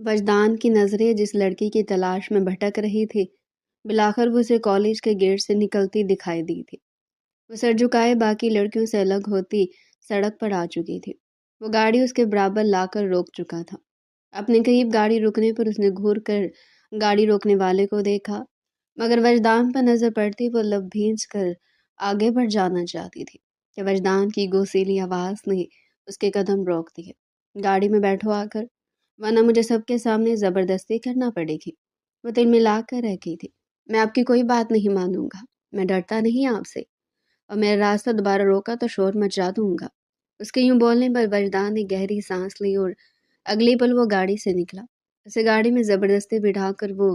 وجدان کی نظریں جس لڑکی کی تلاش میں بھٹک رہی تھی، بالآخر وہ اسے کالج کے گیٹ سے نکلتی دکھائی دی تھی۔ وہ سر جھکائے باقی لڑکیوں سے الگ ہوتی سڑک پر آ چکی تھی۔ وہ گاڑی اس کے برابر لا کر روک چکا تھا۔ اپنے قریب گاڑی رکنے پر اس نے گھور کر گاڑی روکنے والے کو دیکھا، مگر وجدان پر نظر پڑتی وہ لب بھینچ کر آگے بڑھ جانا چاہتی تھی کہ وجدان کی گوسیلی آواز نے اس کے قدم روک دیے۔ گاڑی میں بیٹھو آ کر، ورنہ مجھے سب کے سامنے زبردستی کرنا پڑے گی۔ وہ دل میں لا کر رہ گئی تھی۔ میں آپ کی کوئی بات نہیں مانوں گا، میں ڈرتا نہیں آپ سے، اور میرا راستہ دوبارہ روکا تو شور مچا دوں گا۔ اس کے یوں بولنے پر وجدان نے گہری سانس لی اور اگلی پل وہ گاڑی سے نکلا۔ اسے گاڑی میں زبردستی بٹھا کر وہ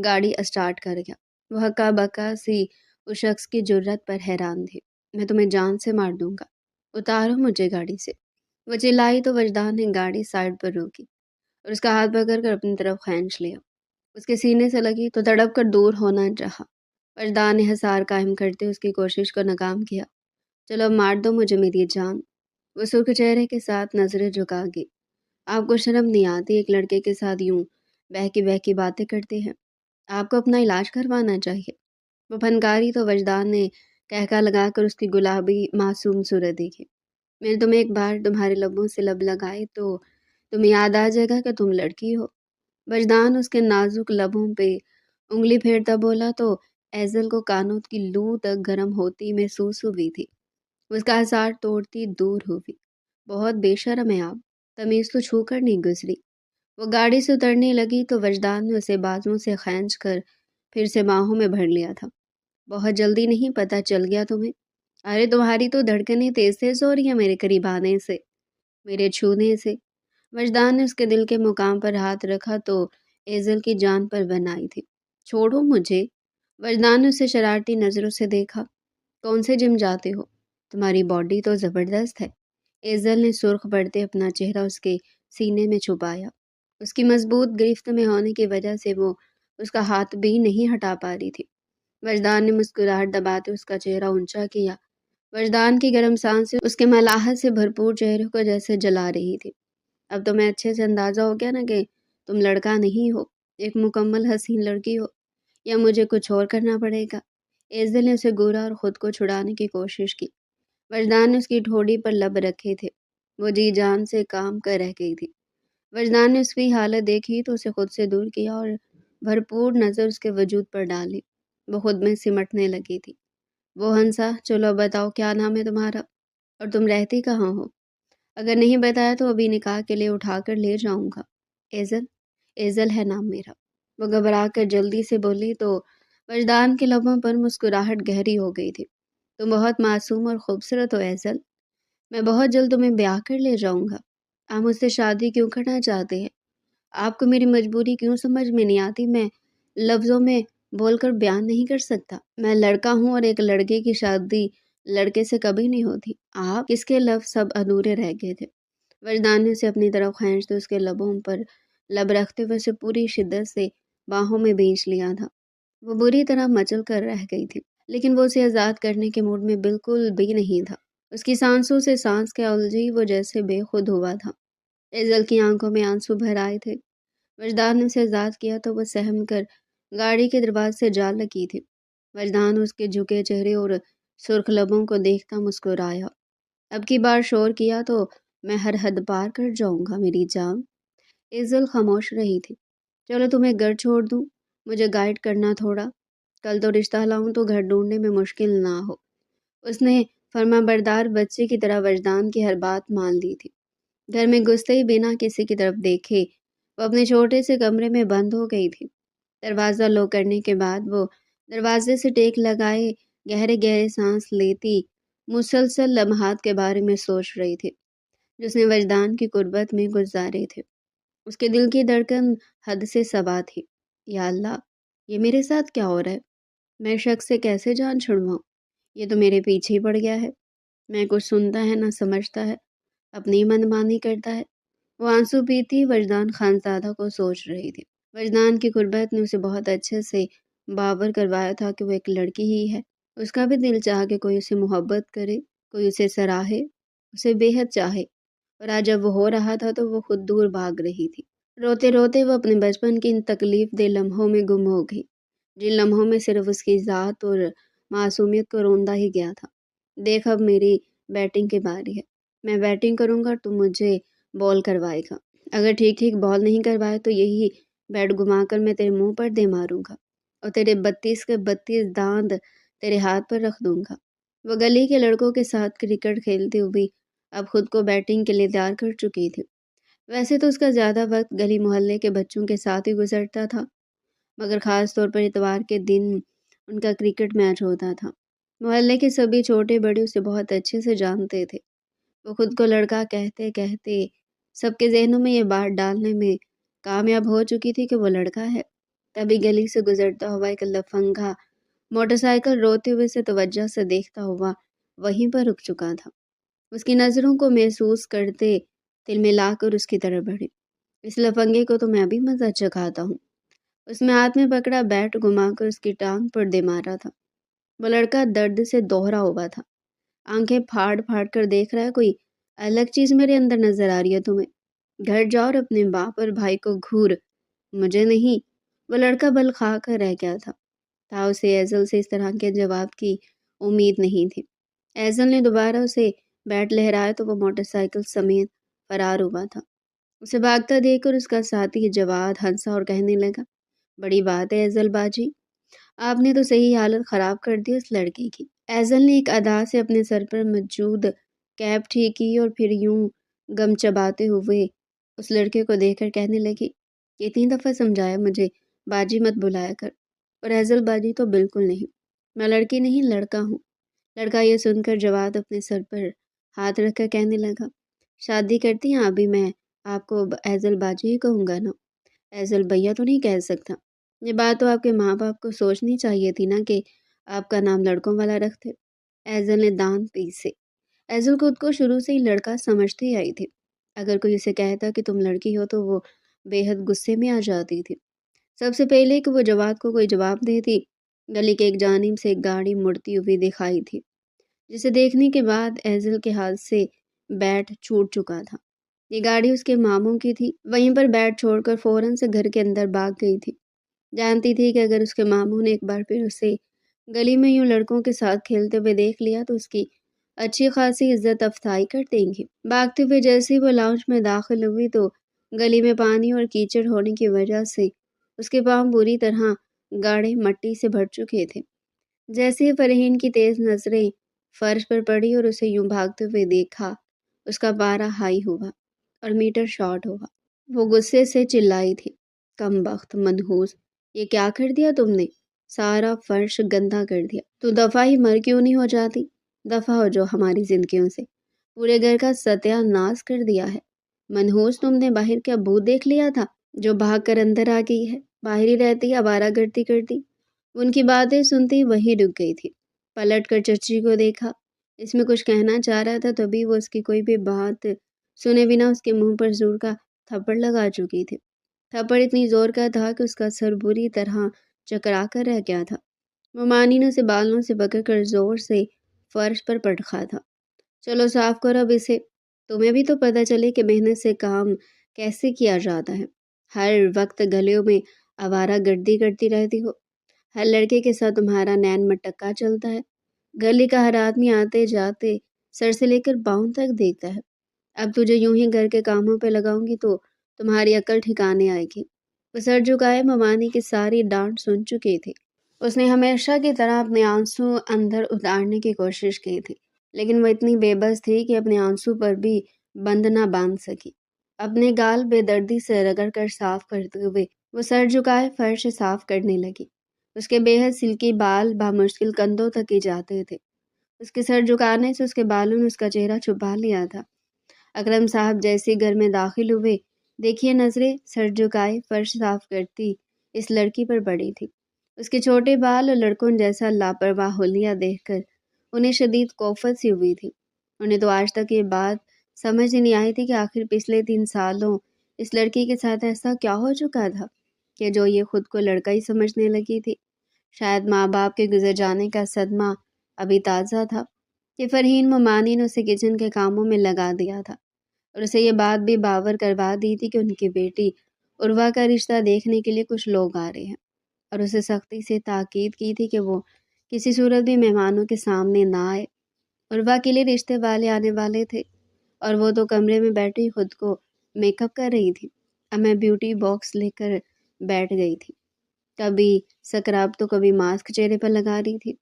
گاڑی اسٹارٹ کر گیا۔ وہ ہکا بکا سی اس شخص کی جرأت پر حیران تھی۔ میں تمہیں جان سے مار دوں گا، اتارو مجھے گاڑی سے، وہ چلائی تو وجدان نے گاڑی سائڈ پر روکی اور اس کا ہاتھ پکڑ کر اپنی طرف کھینچ لیا۔ اس کے سینے سے لگی تو تڑپ کر دور ہونا چاہا۔ وجدان نے حصار قائم کرتے اس کی کوشش کو ناکام کیا۔ چلو اب مار دو مجھے میری جان، وہ سرخ چہرے کے ساتھ نظریں جھکا گئی۔ آپ کو شرم نہیں آتی؟ ایک لڑکے کے ساتھ یوں بہکی باتیں کرتے ہیں، آپ کو اپنا علاج کروانا چاہیے۔ وہ پھنکاری تو وجدان نے کہکا لگا کر اس کی گلابی معصوم صورت دیکھی۔ میں نے تمہیں ایک بار تمہارے لبوں سے لب لگائے تو تمہیں یاد آ جائے گا کہ تم لڑکی ہو۔ وجدان اس کے نازک لبوں پہ انگلی پھیرتا بولا تو ایزل کو کانوں کی لو تک گرم ہوتی محسوس ہوئی تھی۔ اس کا حصار توڑتی دور ہوئی۔ بہت بے شرم ہے آپ، تمیز تو چھو کر نہیں گزری۔ وہ گاڑی سے اترنے لگی تو وجدان نے اسے بازوؤں سے کھینچ کر پھر سے باہوں میں بھر لیا تھا۔ بہت جلدی نہیں پتہ چل گیا تمہیں؟ ارے تمہاری تو دھڑکنیں تیز تیز ہو رہی ہیں میرے قریب آنے سے، میرے چھونے سے۔ وجدان نے اس کے دل کے مقام پر ہاتھ رکھا تو ایزل کی جان پر بن آئی تھی۔ چھوڑو مجھے، وجدان نے اسے شرارتی نظروں سے دیکھا۔ کون سے جم جاتے ہو؟ تمہاری باڈی تو زبردست ہے۔ ایزل نے سرخ پڑتے اپنا چہرہ اس کے سینے میں چھپایا۔ اس کی مضبوط گرفت میں ہونے کی وجہ سے وہ اس کا ہاتھ بھی نہیں ہٹا پا رہی تھی۔ وجدان نے مسکراہٹ دباتے اس کا چہرہ اونچا کیا۔ وجدان کی گرم سانسیں اس کے ملاحت سے بھرپور چہرے کو جیسے جلا رہی تھی۔ اب تمہیں اچھے سے اندازہ ہو گیا نا کہ تم لڑکا نہیں ہو، ایک مکمل حسین لڑکی ہو، یا مجھے کچھ اور کرنا پڑے گا؟ ایزل نے اسے گورا اور خود کو چھڑانے کی کوشش کی۔ وجدان نے اس کی ٹھوڑی پر لب رکھے تھے۔ وہ جی جان سے کام کر رہ گئی تھی۔ وجدان نے اس کی حالت دیکھی تو اسے خود سے دور کیا اور بھرپور نظر اس کے وجود پر ڈالی۔ وہ خود میں سمٹنے لگی تھی۔ وہ ہنسا، چلو بتاؤ کیا نام ہے تمہارا، اور تم رہتی کہاں ہو؟ اگر نہیں بتایا تو ابھی نکاح کے لیے اٹھا کر لے جاؤں گا۔ ایزل، ایزل ہے نام میرا، وہ گھبرا کر جلدی سے بولی تو وجدان کے لبوں پر مسکراہٹ گہری ہو گئی تھی۔ تم بہت معصوم اور خوبصورت ہو ایزل، میں بہت جلد تمہیں بیاہ کر لے جاؤں گا۔ آپ مجھ سے شادی کیوں کرنا چاہتے ہیں؟ آپ کو میری مجبوری کیوں سمجھ میں نہیں آتی؟ میں لفظوں میں بول کر بیان نہیں کر سکتا۔ میں لڑکا ہوں اور ایک لڑکے کی شادی لڑکے سے کبھی نہیں ہوتی۔ آپ کس کے لفظ سب ادھورے رہ گئے تھے۔ وجدان نے اسے اپنی طرف کھینچتے اس کے لبوں پر لب رکھتے ہوئے اسے پوری شدت سے باہوں میں بھینچ لیا تھا۔ وہ بری طرح مچل کر رہ گئی تھی، لیکن وہ اسے آزاد کرنے کے موڈ میں بالکل بھی نہیں تھا۔ اس کی سانسوں سے سانس کے الجھی وہ جیسے بے خود ہوا تھا۔ ایزل کی آنکھوں میں آنسو بھر آئے تھے۔ وجدان نے اسے آزاد کیا تو وہ سہم کر گاڑی کے دروازے سے جا لگی تھی۔ وجدان اس کے جھکے چہرے اور سرخ لبوں کو دیکھتا مسکرایا۔ اب کی بار شور کیا تو میں ہر حد پار کر جاؤں گا میری جان۔ ایزل خاموش رہی تھی۔ چلو تمہیں گھر چھوڑ دوں، مجھے گائیڈ کرنا تھوڑا، کل تو رشتہ لاؤں تو گھر ڈھونڈنے میں مشکل نہ ہو۔ اس نے فرما بردار بچے کی طرح وجدان کی ہر بات مان لی تھی۔ گھر میں گھستے ہی بنا کسی کی طرف دیکھے وہ اپنے چھوٹے سے کمرے میں بند ہو گئی تھی۔ دروازہ لو کرنے کے بعد وہ دروازے سے ٹیک لگائے گہرے گہرے سانس لیتی مسلسل لمحات کے بارے میں سوچ رہی تھی جس نے وجدان کی قربت میں گزارے تھے۔ اس کے دل کی دھڑکن حد سے سوا تھی۔ یا اللہ، یہ میرے ساتھ کیا ہو رہا ہے؟ میں شخص سے کیسے جان چھڑواؤں؟ یہ تو میرے پیچھے ہی پڑ گیا ہے، میں کچھ سنتا ہے نہ سمجھتا ہے، اپنی منمانی کرتا ہے۔ وہ آنسو پیتی وجدان خانزادہ کو سوچ رہی تھی۔ وجدان کی قربت نے اسے بہت اچھے سے باور کروایا تھا کہ وہ ایک لڑکی ہی ہے۔ اس کا بھی دل چاہا کہ کوئی اسے محبت کرے، کوئی اسے سراہے، اسے بے حد چاہے، اور آج جب وہ ہو رہا تھا تو وہ خود دور بھاگ رہی تھی۔ روتے روتے وہ اپنے بچپن کی ان تکلیف دہ لمحوں میں گم ہو گئی، جن لمحوں میں صرف اس کی ذات اور معصومیت کو روندا ہی گیا تھا۔ دیکھ اب میری بیٹنگ کی باری ہے، میں بیٹنگ کروں گا تو مجھے بال کروائے گا، اگر ٹھیک ٹھیک بال نہیں کروائے تو یہی بیٹ گھما کر میں تیرے منہ پر دے ماروں گا اور تیرے 32 کے 32 داند تیرے ہاتھ پر رکھ دوں گا۔ وہ گلی کے لڑکوں کے ساتھ کرکٹ کھیلتی ہوئی اب خود کو بیٹنگ کے لیے تیار کر چکی تھی۔ ویسے تو اس کا زیادہ وقت گلی محلے کے بچوں کے ساتھ ہی گزرتا تھا، مگر خاص طور پر اتوار کے دن ان کا کرکٹ میچ ہوتا تھا۔ محلے کے سبھی چھوٹے بڑے اسے بہت اچھے سے جانتے تھے۔ وہ خود کو لڑکا کہتے کہتے سب کے ذہنوں میں یہ بات ڈالنے میں کامیاب ہو چکی تھی کہ وہ لڑکا ہے۔ تبھی گلی سے گزرتا ہوا ایک لفنگا موٹر سائیکل روتے ہوئے سے توجہ سے دیکھتا ہوا وہیں پر رک چکا تھا۔ اس کی نظروں کو محسوس کرتے دل میں لا کر اس کی طرف بڑھے۔ اس لفنگے کو تو میں بھی مزہ چکھاتا ہوں۔ اس میں ہاتھ میں پکڑا بیٹ گھما کر اس کی ٹانگ پر دے مارا تھا۔ وہ لڑکا درد سے دوہرا ہوا تھا، آنکھیں پھاڑ پھاڑ کر دیکھ رہا ہے، کوئی الگ چیز میرے اندر نظر آ رہی ہے تمہیں؟ گھر جاؤ اور اپنے باپ اور بھائی کو گھور، مجھے نہیں۔ وہ لڑکا بل کھا کر رہ گیا تھا اسے ایزل سے اس طرح کے جواب کی امید نہیں تھی۔ ایزل نے دوبارہ اسے بیٹ لہرایا تو وہ موٹر سائیکل سمیت فرار ہوا تھا۔ اسے بھاگتا دیکھ کر اس کا ساتھی جواد ہنسا اور کہنے لگا، بڑی بات ہے ایزل باجی، آپ نے تو صحیح حالت خراب کر دی اس لڑکی کی۔ ایزل نے ایک ادا سے اپنے سر پر موجود کیپ ٹھیک کی اور پھر یوں گم چباتے ہوئے اس لڑکے کو دیکھ کر کہنے لگی، کتنی دفعہ سمجھایا مجھے باجی مت بلایا کر، اور ایزل باجی تو بالکل نہیں، میں لڑکی نہیں لڑکا ہوں۔ لڑکا یہ سن کر جواد اپنے سر پر ہاتھ رکھ کر کہنے لگا، شادی کرتی ہیں ابھی میں آپ کو ایزل باجی ہی کہوں گا نا، ایزل بھیا تو نہیں کہہ سکتا۔ یہ بات تو آپ کے ماں باپ کو سوچنی چاہیے تھی نا کہ آپ کا نام لڑکوں والا رکھتے۔ ایزل نے دانت پیسے۔ ایزل خود کو شروع سے ہی لڑکا سمجھتی آئی تھی، اگر کوئی اسے کہتا کہ تم لڑکی ہو تو وہ بے حد غصے میں آ جاتی تھی۔ سب سے پہلے کہ وہ جواد کو کوئی جواب دیتی، گلی کے ایک جانب سے ایک گاڑی مڑتی ہوئی دکھائی تھی، جسے دیکھنے کے بعد ایزل کے ہاتھ سے بیٹ چھوٹ چکا تھا۔ یہ گاڑی اس کے ماموں کی تھی، وہیں پر بیٹ چھوڑ کر فوراً سے گھر کے اندر بھاگ گئی تھی۔ جانتی تھی کہ اگر اس کے ماموں نے ایک بار پھر اسے گلی میں یوں لڑکوں کے ساتھ کھیلتے ہوئے دیکھ لیا تو اس کی اچھی خاصی عزت افزائی کر دیں گی۔ بھاگتے ہوئے جیسے ہی وہ لاؤنج میں داخل ہوئی تو گلی میں پانی اور کیچڑ ہونے کی وجہ سے اس کے پاؤں بری طرح گاڑھے مٹی سے بھر چکے تھے۔ جیسے ہی فرحین کی تیز نظریں فرش پر پڑی اور اسے یوں بھاگتے ہوئے دیکھا، اس کا پارا ہائی ہوا اور میٹر شارٹ ہوا۔ وہ غصے سے چلائی تھی، کم بخت منحوس، یہ کیا کر دیا تم نے؟ سارا فرش گندا کر دیا۔ تو دفعہ ہی مر کیوں نہیں ہو جاتی؟ دفعہ ہو جو ہماری زندگیوں سے، پورے گھر کا ستیہ ناش کر دیا ہے۔ منحوس، تم نے باہر کیا بھوت دیکھ لیا تھا جو بھاگ کر اندر آ گئی ہے؟ باہر ہی رہتی آوارہ گردی کرتی۔ ان کی باتیں سنتی وہیں رک گئی تھی، پلٹ کر چچی کو دیکھا، اس میں کچھ کہنا چاہ رہا تھا، تبھی وہ اس کی کوئی بھی بات سنے بنا اس کے منہ پر زور کا تھپڑ لگا چکی تھی۔ تھپڑ اتنی زور کا تھا کہ اس کا سر بری طرح چکرا کر رہ گیا تھا۔ وہ مانی نے اسے بالوں سے پکڑ کر زور سے فرش پر پٹخا تھا۔ چلو صاف کرو اب اسے، تمہیں بھی تو پتہ چلے کہ محنت سے کام کیسے کیا جاتا ہے، ہر وقت گلیوں میں آوارہ گردی کرتی رہتی ہو، ہر لڑکے کے ساتھ تمہارا نین مٹکا چلتا ہے، گلی کا ہر آدمی آتے جاتے سر سے لے کر پاؤں تک دیکھتا ہے۔ اب تجھے یوں ہی گھر کے کاموں پہ لگاؤں گی تو تمہاری عقل ٹھکانے آئے گی۔ وہ سر جھکائے ممانی کی ساری ڈانٹ سن چکی تھی۔ اس نے ہمیشہ کی طرح اپنے آنسو اندر اتارنے کی کوشش کی تھی، لیکن وہ اتنی بے بس تھی کہ اپنے آنسو پر بھی بند نہ باندھ سکی۔ اپنے گال بے دردی سے رگڑ کر صاف کرتے ہوئے وہ سر جھکائے فرش صاف کرنے لگی۔ اس کے بے حد سلکی بال بامشکل کندھوں تک ہی جاتے تھے۔ اس کے سر جھکانے سے اس کے بالوں نے اس کا چہرہ چھپا لیا تھا۔ اکرم صاحب جیسے گھر میں داخل ہوئے، دیکھیے نظریں سر جھکائے فرش صاف کرتی اس لڑکی پر پڑی تھی۔ اس کے چھوٹے بال اور لڑکوں جیسا لاپرواہ حلیہ دیکھ کر انہیں شدید کوفت سی ہوئی تھی۔ انہیں تو آج تک یہ بات سمجھ ہی نہیں آئی تھی کہ آخر پچھلے 3 سالوں اس لڑکی کے ساتھ ایسا کیا ہو چکا تھا کہ جو یہ خود کو لڑکا ہی سمجھنے لگی تھی۔ شاید ماں باپ کے گزر جانے کا صدمہ ابھی تازہ تھا کہ فرحین ممانی نے اسے کچن کے کاموں میں لگا دیا تھا، اور اسے یہ بات بھی باور کروا دی تھی کہ ان کی بیٹی عروا کا رشتہ دیکھنے کے لیے کچھ لوگ آ رہے ہیں، اور اسے سختی سے تاکید کی تھی کہ وہ کسی صورت بھی مہمانوں کے سامنے نہ آئے۔ عروا کے لیے رشتے والے آنے والے تھے، اور وہ تو کمرے میں بیٹھی خود کو میک اپ کر رہی تھی۔ اب میں بیوٹی باکس لے کر بیٹھ گئی تھی، کبھی سکراب تو کبھی ماسک چہرے پر لگا رہی تھی۔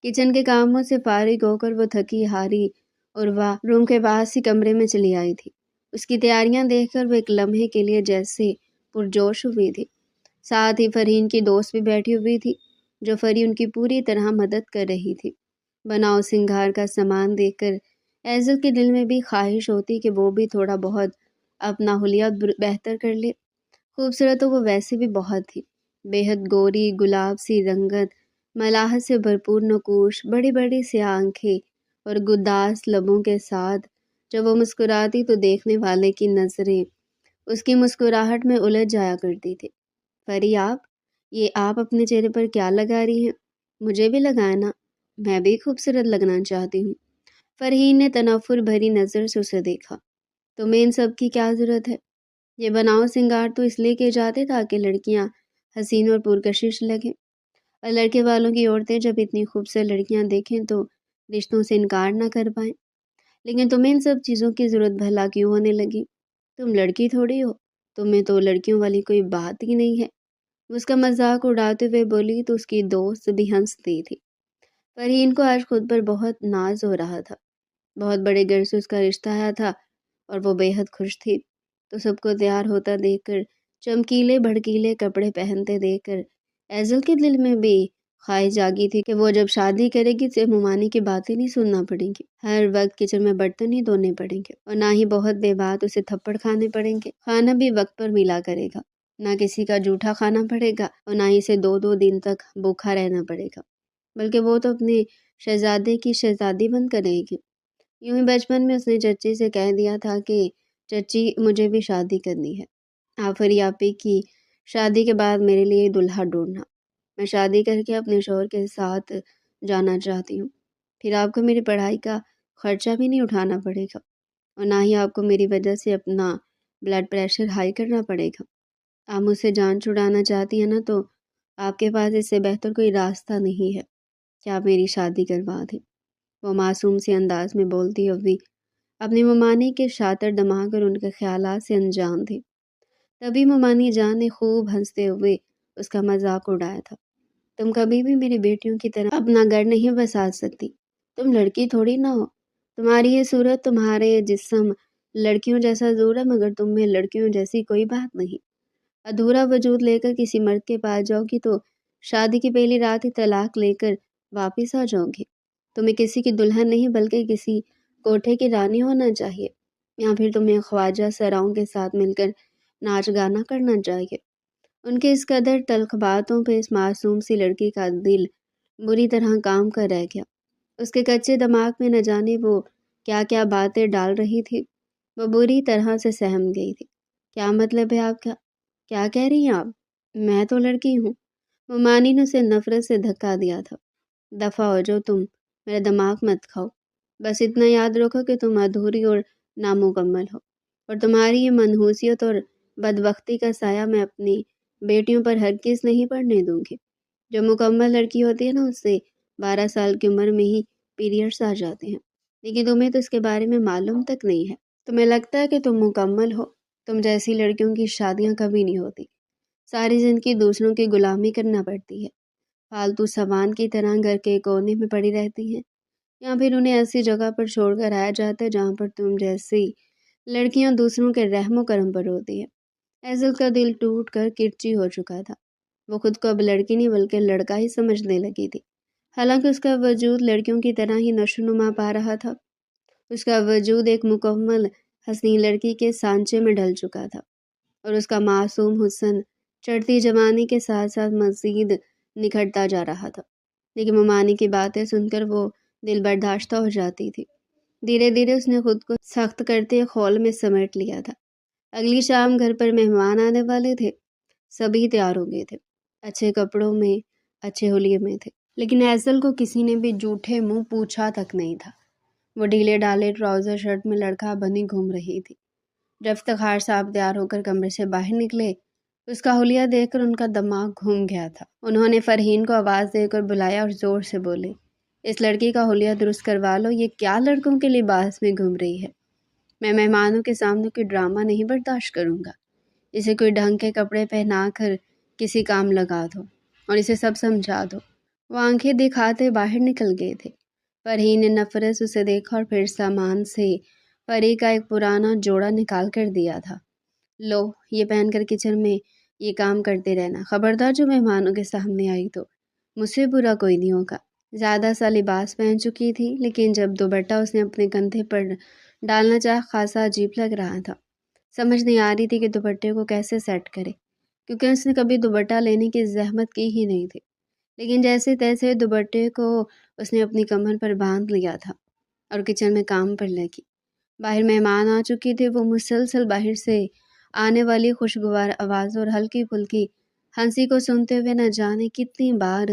کچن کے کاموں سے فارغ ہو کر وہ تھکی ہاری عروا روم کے پاس ہی کمرے میں چلی آئی تھی۔ اس کی تیاریاں دیکھ کر وہ ایک لمحے کے لیے جیسے پرجوش ہوئی تھی۔ ساتھ ہی فرحین کی دوست بھی بیٹھی ہوئی تھی، جو فری ان کی پوری طرح مدد کر رہی تھی۔ بناؤ سنگھار کا سامان دیکھ کر ایزل کے دل میں بھی خواہش ہوتی کہ وہ بھی تھوڑا بہت اپنا حلیہ بہتر کر لے۔ خوبصورت تو وہ ویسے بھی بہت تھی، بے حد گوری، گلاب سی رنگت، ملاحت سے بھرپور نقوش، بڑی بڑی سیاہ آنکھیں اور گداز لبوں کے ساتھ جب وہ مسکراتی تو دیکھنے والے کی نظریں اس کی مسکراہٹ میں الجھ جایا کرتی تھی۔ فری آپ اپنے چہرے پر کیا لگا رہی ہیں؟ مجھے بھی لگائے نا، میں بھی خوبصورت لگنا چاہتی ہوں۔ فرحین نے تنفر بھری نظر سے اسے دیکھا۔ تمہیں ان سب کی کیا ضرورت ہے؟ یہ بناؤ سنگار تو اس لیے کیے جاتے تاکہ لڑکیاں حسین اور پرکشش لگیں، اور لڑکے والوں کی عورتیں جب اتنی خوبصورت لڑکیاں دیکھیں تو رشتوں سے انکار نہ کر پائیں۔ لیکن تمہیں ان سب چیزوں کی ضرورت بھلا کیوں ہونے لگی؟ تم لڑکی تھوڑی ہو، تمہیں تو لڑکیوں والی کوئی بات ہی نہیں ہے۔ اس کا مذاق اڑاتے ہوئے بولی تو اس کی دوست بھی ہنس دی تھی۔ فرحین کو آج خود پر بہت ناز ہو رہا تھا۔ بہت بڑے گھر سے اس کا رشتہ آیا تھا اور وہ بے حد خوش تھی، تو سب کو تیار ہوتا دیکھ کر، چمکیلے بھڑکیلے کپڑے پہنتے دیکھ کر ایزل کے دل میں بھی خواہش جاگی تھی کہ وہ جب شادی کرے گی اسے ممانی کی باتیں نہیں سننا پڑیں گی، ہر وقت کچن میں برتن نہیں دھونے پڑیں گے، اور نہ ہی بہت دیر بعد اسے تھپڑ کھانے پڑیں گے۔ کھانا بھی وقت پر ملا کرے گا، نہ کسی کا جھوٹا کھانا پڑے گا، اور نہ ہی اسے 2 دن تک بھوکا رہنا پڑے گا، بلکہ وہ تو اپنے شہزادے کی شہزادی بن کر رہے گی۔ یوں ہی بچپن میں اس نے چچی سے کہہ دیا تھا کہ چچی مجھے بھی شادی کرنی ہے، آفری آپی کی شادی کے بعد میرے لیے دلہا ڈھونڈنا، میں شادی کر کے اپنے شوہر کے ساتھ جانا چاہتی ہوں، پھر آپ کو میری پڑھائی کا خرچہ بھی نہیں اٹھانا پڑے گا، اور نہ ہی آپ کو میری وجہ سے اپنا بلڈ پریشر ہائی کرنا پڑے گا۔ آپ مجھ سے جان چھڑانا چاہتی ہیں نا، تو آپ کے پاس اس سے بہتر کوئی راستہ نہیں ہے کہ آپ میری شادی کروا دیں۔ وہ معصوم سے انداز میں بولتی ہوئی اپنی ممانی کے شاطر دماغ اور ان کے خیالات سے انجان تھی۔ تبھی ممانی جان نے خوب ہنستے ہوئے اس کا مذاق اڑایا تھا۔ تم کبھی بھی میری بیٹیوں کی طرح اپنا گھر نہیں بسا سکتی، تم لڑکی تھوڑی نہ ہو، تمہاری یہ صورت، تمہارے جسم لڑکیوں جیسا زور ہے، مگر تم میں لڑکیوں جیسی کوئی بات نہیں۔ ادھورا وجود لے کر کسی مرد کے پاس جاؤ گی تو شادی کی پہلی رات ہی طلاق لے کر واپس آ جاؤ گی۔ تمہیں کسی کی دلہن نہیں بلکہ کسی کوٹھے کی رانی ہونا چاہیے، یا پھر تمہیں خواجہ سراؤں کے ساتھ مل کر ناچ گانا کرنا چاہیے۔ ان کے اس قدر تلخ باتوں پہ اس معصوم سی لڑکی کا دل بری طرح کام کر رہ گیا۔ اس کے کچے دماغ میں نہ جانے وہ کیا کیا باتیں ڈال رہی تھی۔ وہ بری طرح سے سہم گئی تھی۔ کیا مطلب ہے آپ کا؟ کیا کہہ رہی ہیں آپ؟ میں تو لڑکی ہوں۔ ممانی نے اسے نفرت سے دھکا دیا تھا۔ دفع ہو جو، تم میرا دماغ مت کھاؤ، بس اتنا یاد رکھو کہ تم ادھوری اور نامکمل ہو، اور تمہاری یہ منحوسیت اور بدبختی کا سایہ میں اپنی بیٹیوں پر ہرگز نہیں پڑنے دوں گی۔ جو مکمل لڑکی ہوتی ہے نا، اس سے 12 سال کی عمر میں ہی پیریڈز آ جاتے ہیں، لیکن تمہیں تو اس کے بارے میں معلوم تک نہیں ہے۔ تمہیں لگتا ہے کہ تم مکمل ہو، تم جیسی لڑکیوں کی شادیاں کبھی نہیں ہوتی، ساری زندگی دوسروں کی غلامی کرنا پڑتی ہے، فالتو سامان کی طرح گھر کے کونے میں پڑی رہتی ہیں، یا پھر انہیں ایسی جگہ پر چھوڑ کر آیا جاتا ہے جہاں پر تم جیسی لڑکیاں دوسروں کے رحم و کرم پر ہوتی ہے۔ ایزل کا دل ٹوٹ کر کرچی ہو چکا تھا۔ وہ خود کو اب لڑکی نہیں بلکہ لڑکا ہی سمجھنے لگی تھی، حالانکہ اس کا وجود لڑکیوں کی طرح ہی نشو نما پا رہا تھا۔ اس کا وجود ایک مکمل حسین لڑکی کے سانچے میں ڈھل چکا تھا، اور اس کا معصوم حسن چڑھتی جوانی کے ساتھ ساتھ مزید نکھرتا جا رہا تھا۔ لیکن ممانی کی باتیں سن کر وہ دل برداشتہ ہو جاتی تھی۔ دھیرے دھیرے اس نے خود کو سخت کرتے خول میں سمیٹ لیا تھا۔ اگلی شام گھر پر مہمان آنے والے تھے۔ سبھی تیار ہو گئے تھے، اچھے کپڑوں میں، اچھے حلیے میں تھے، لیکن ایزل کو کسی نے بھی جھوٹے منہ پوچھا تک نہیں تھا۔ وہ ڈھیلے ڈالے ٹراؤزر شرٹ میں لڑکا بنی گھوم رہی تھی۔ جب افتخار صاحب تیار ہو کر کمرے سے باہر نکلے اس کا حلیہ دیکھ کر ان کا دماغ گھوم گیا تھا۔ انہوں نے فرحین کو آواز دے کر بلایا اور زور سے بولے، اس لڑکی کا حلیہ درست کروا لو، یہ کیا لڑکوں کے لباس میں گھوم رہی ہے؟ میں مہمانوں کے سامنے کوئی ڈرامہ نہیں برداشت کروں گا۔ اسے کوئی ڈھنگ کے کپڑے پہنا کر کسی کام لگا دو اور اسے سب سمجھا دو۔ وہ آنکھیں دکھاتے باہر نکل گئے تھے۔ فرحین نے نفرت سے اسے دیکھا اور پھر سامان سے پری کا ایک پرانا جوڑا نکال کر دیا تھا۔ لو، یہ پہن کر کچن میں یہ کام کرتے رہنا، خبردار جو مہمانوں کے سامنے آئی تو مجھ سے برا کوئی نہیں ہوگا۔ زیادہ سا لباس پہن چکی تھی، لیکن جب دوپٹہ اس نے اپنے کندھے پر ڈالنا چاہا خاصا عجیب لگ رہا تھا۔ سمجھ نہیں آ رہی تھی کہ دوپٹے کو کیسے سیٹ کرے، کیونکہ اس نے کبھی دوپٹہ لینے کی زحمت کی ہی نہیں تھی۔ لیکن جیسے تیسے دوپٹے کو اس نے اپنی کمر پر باندھ لیا تھا اور کچن میں کام پر لگی۔ باہر مہمان آ چکے تھے۔ وہ مسلسل باہر سے آنے والی خوشگوار آوازوں اور ہلکی پھلکی ہنسی کو سنتے ہوئے نہ جانے کتنی بار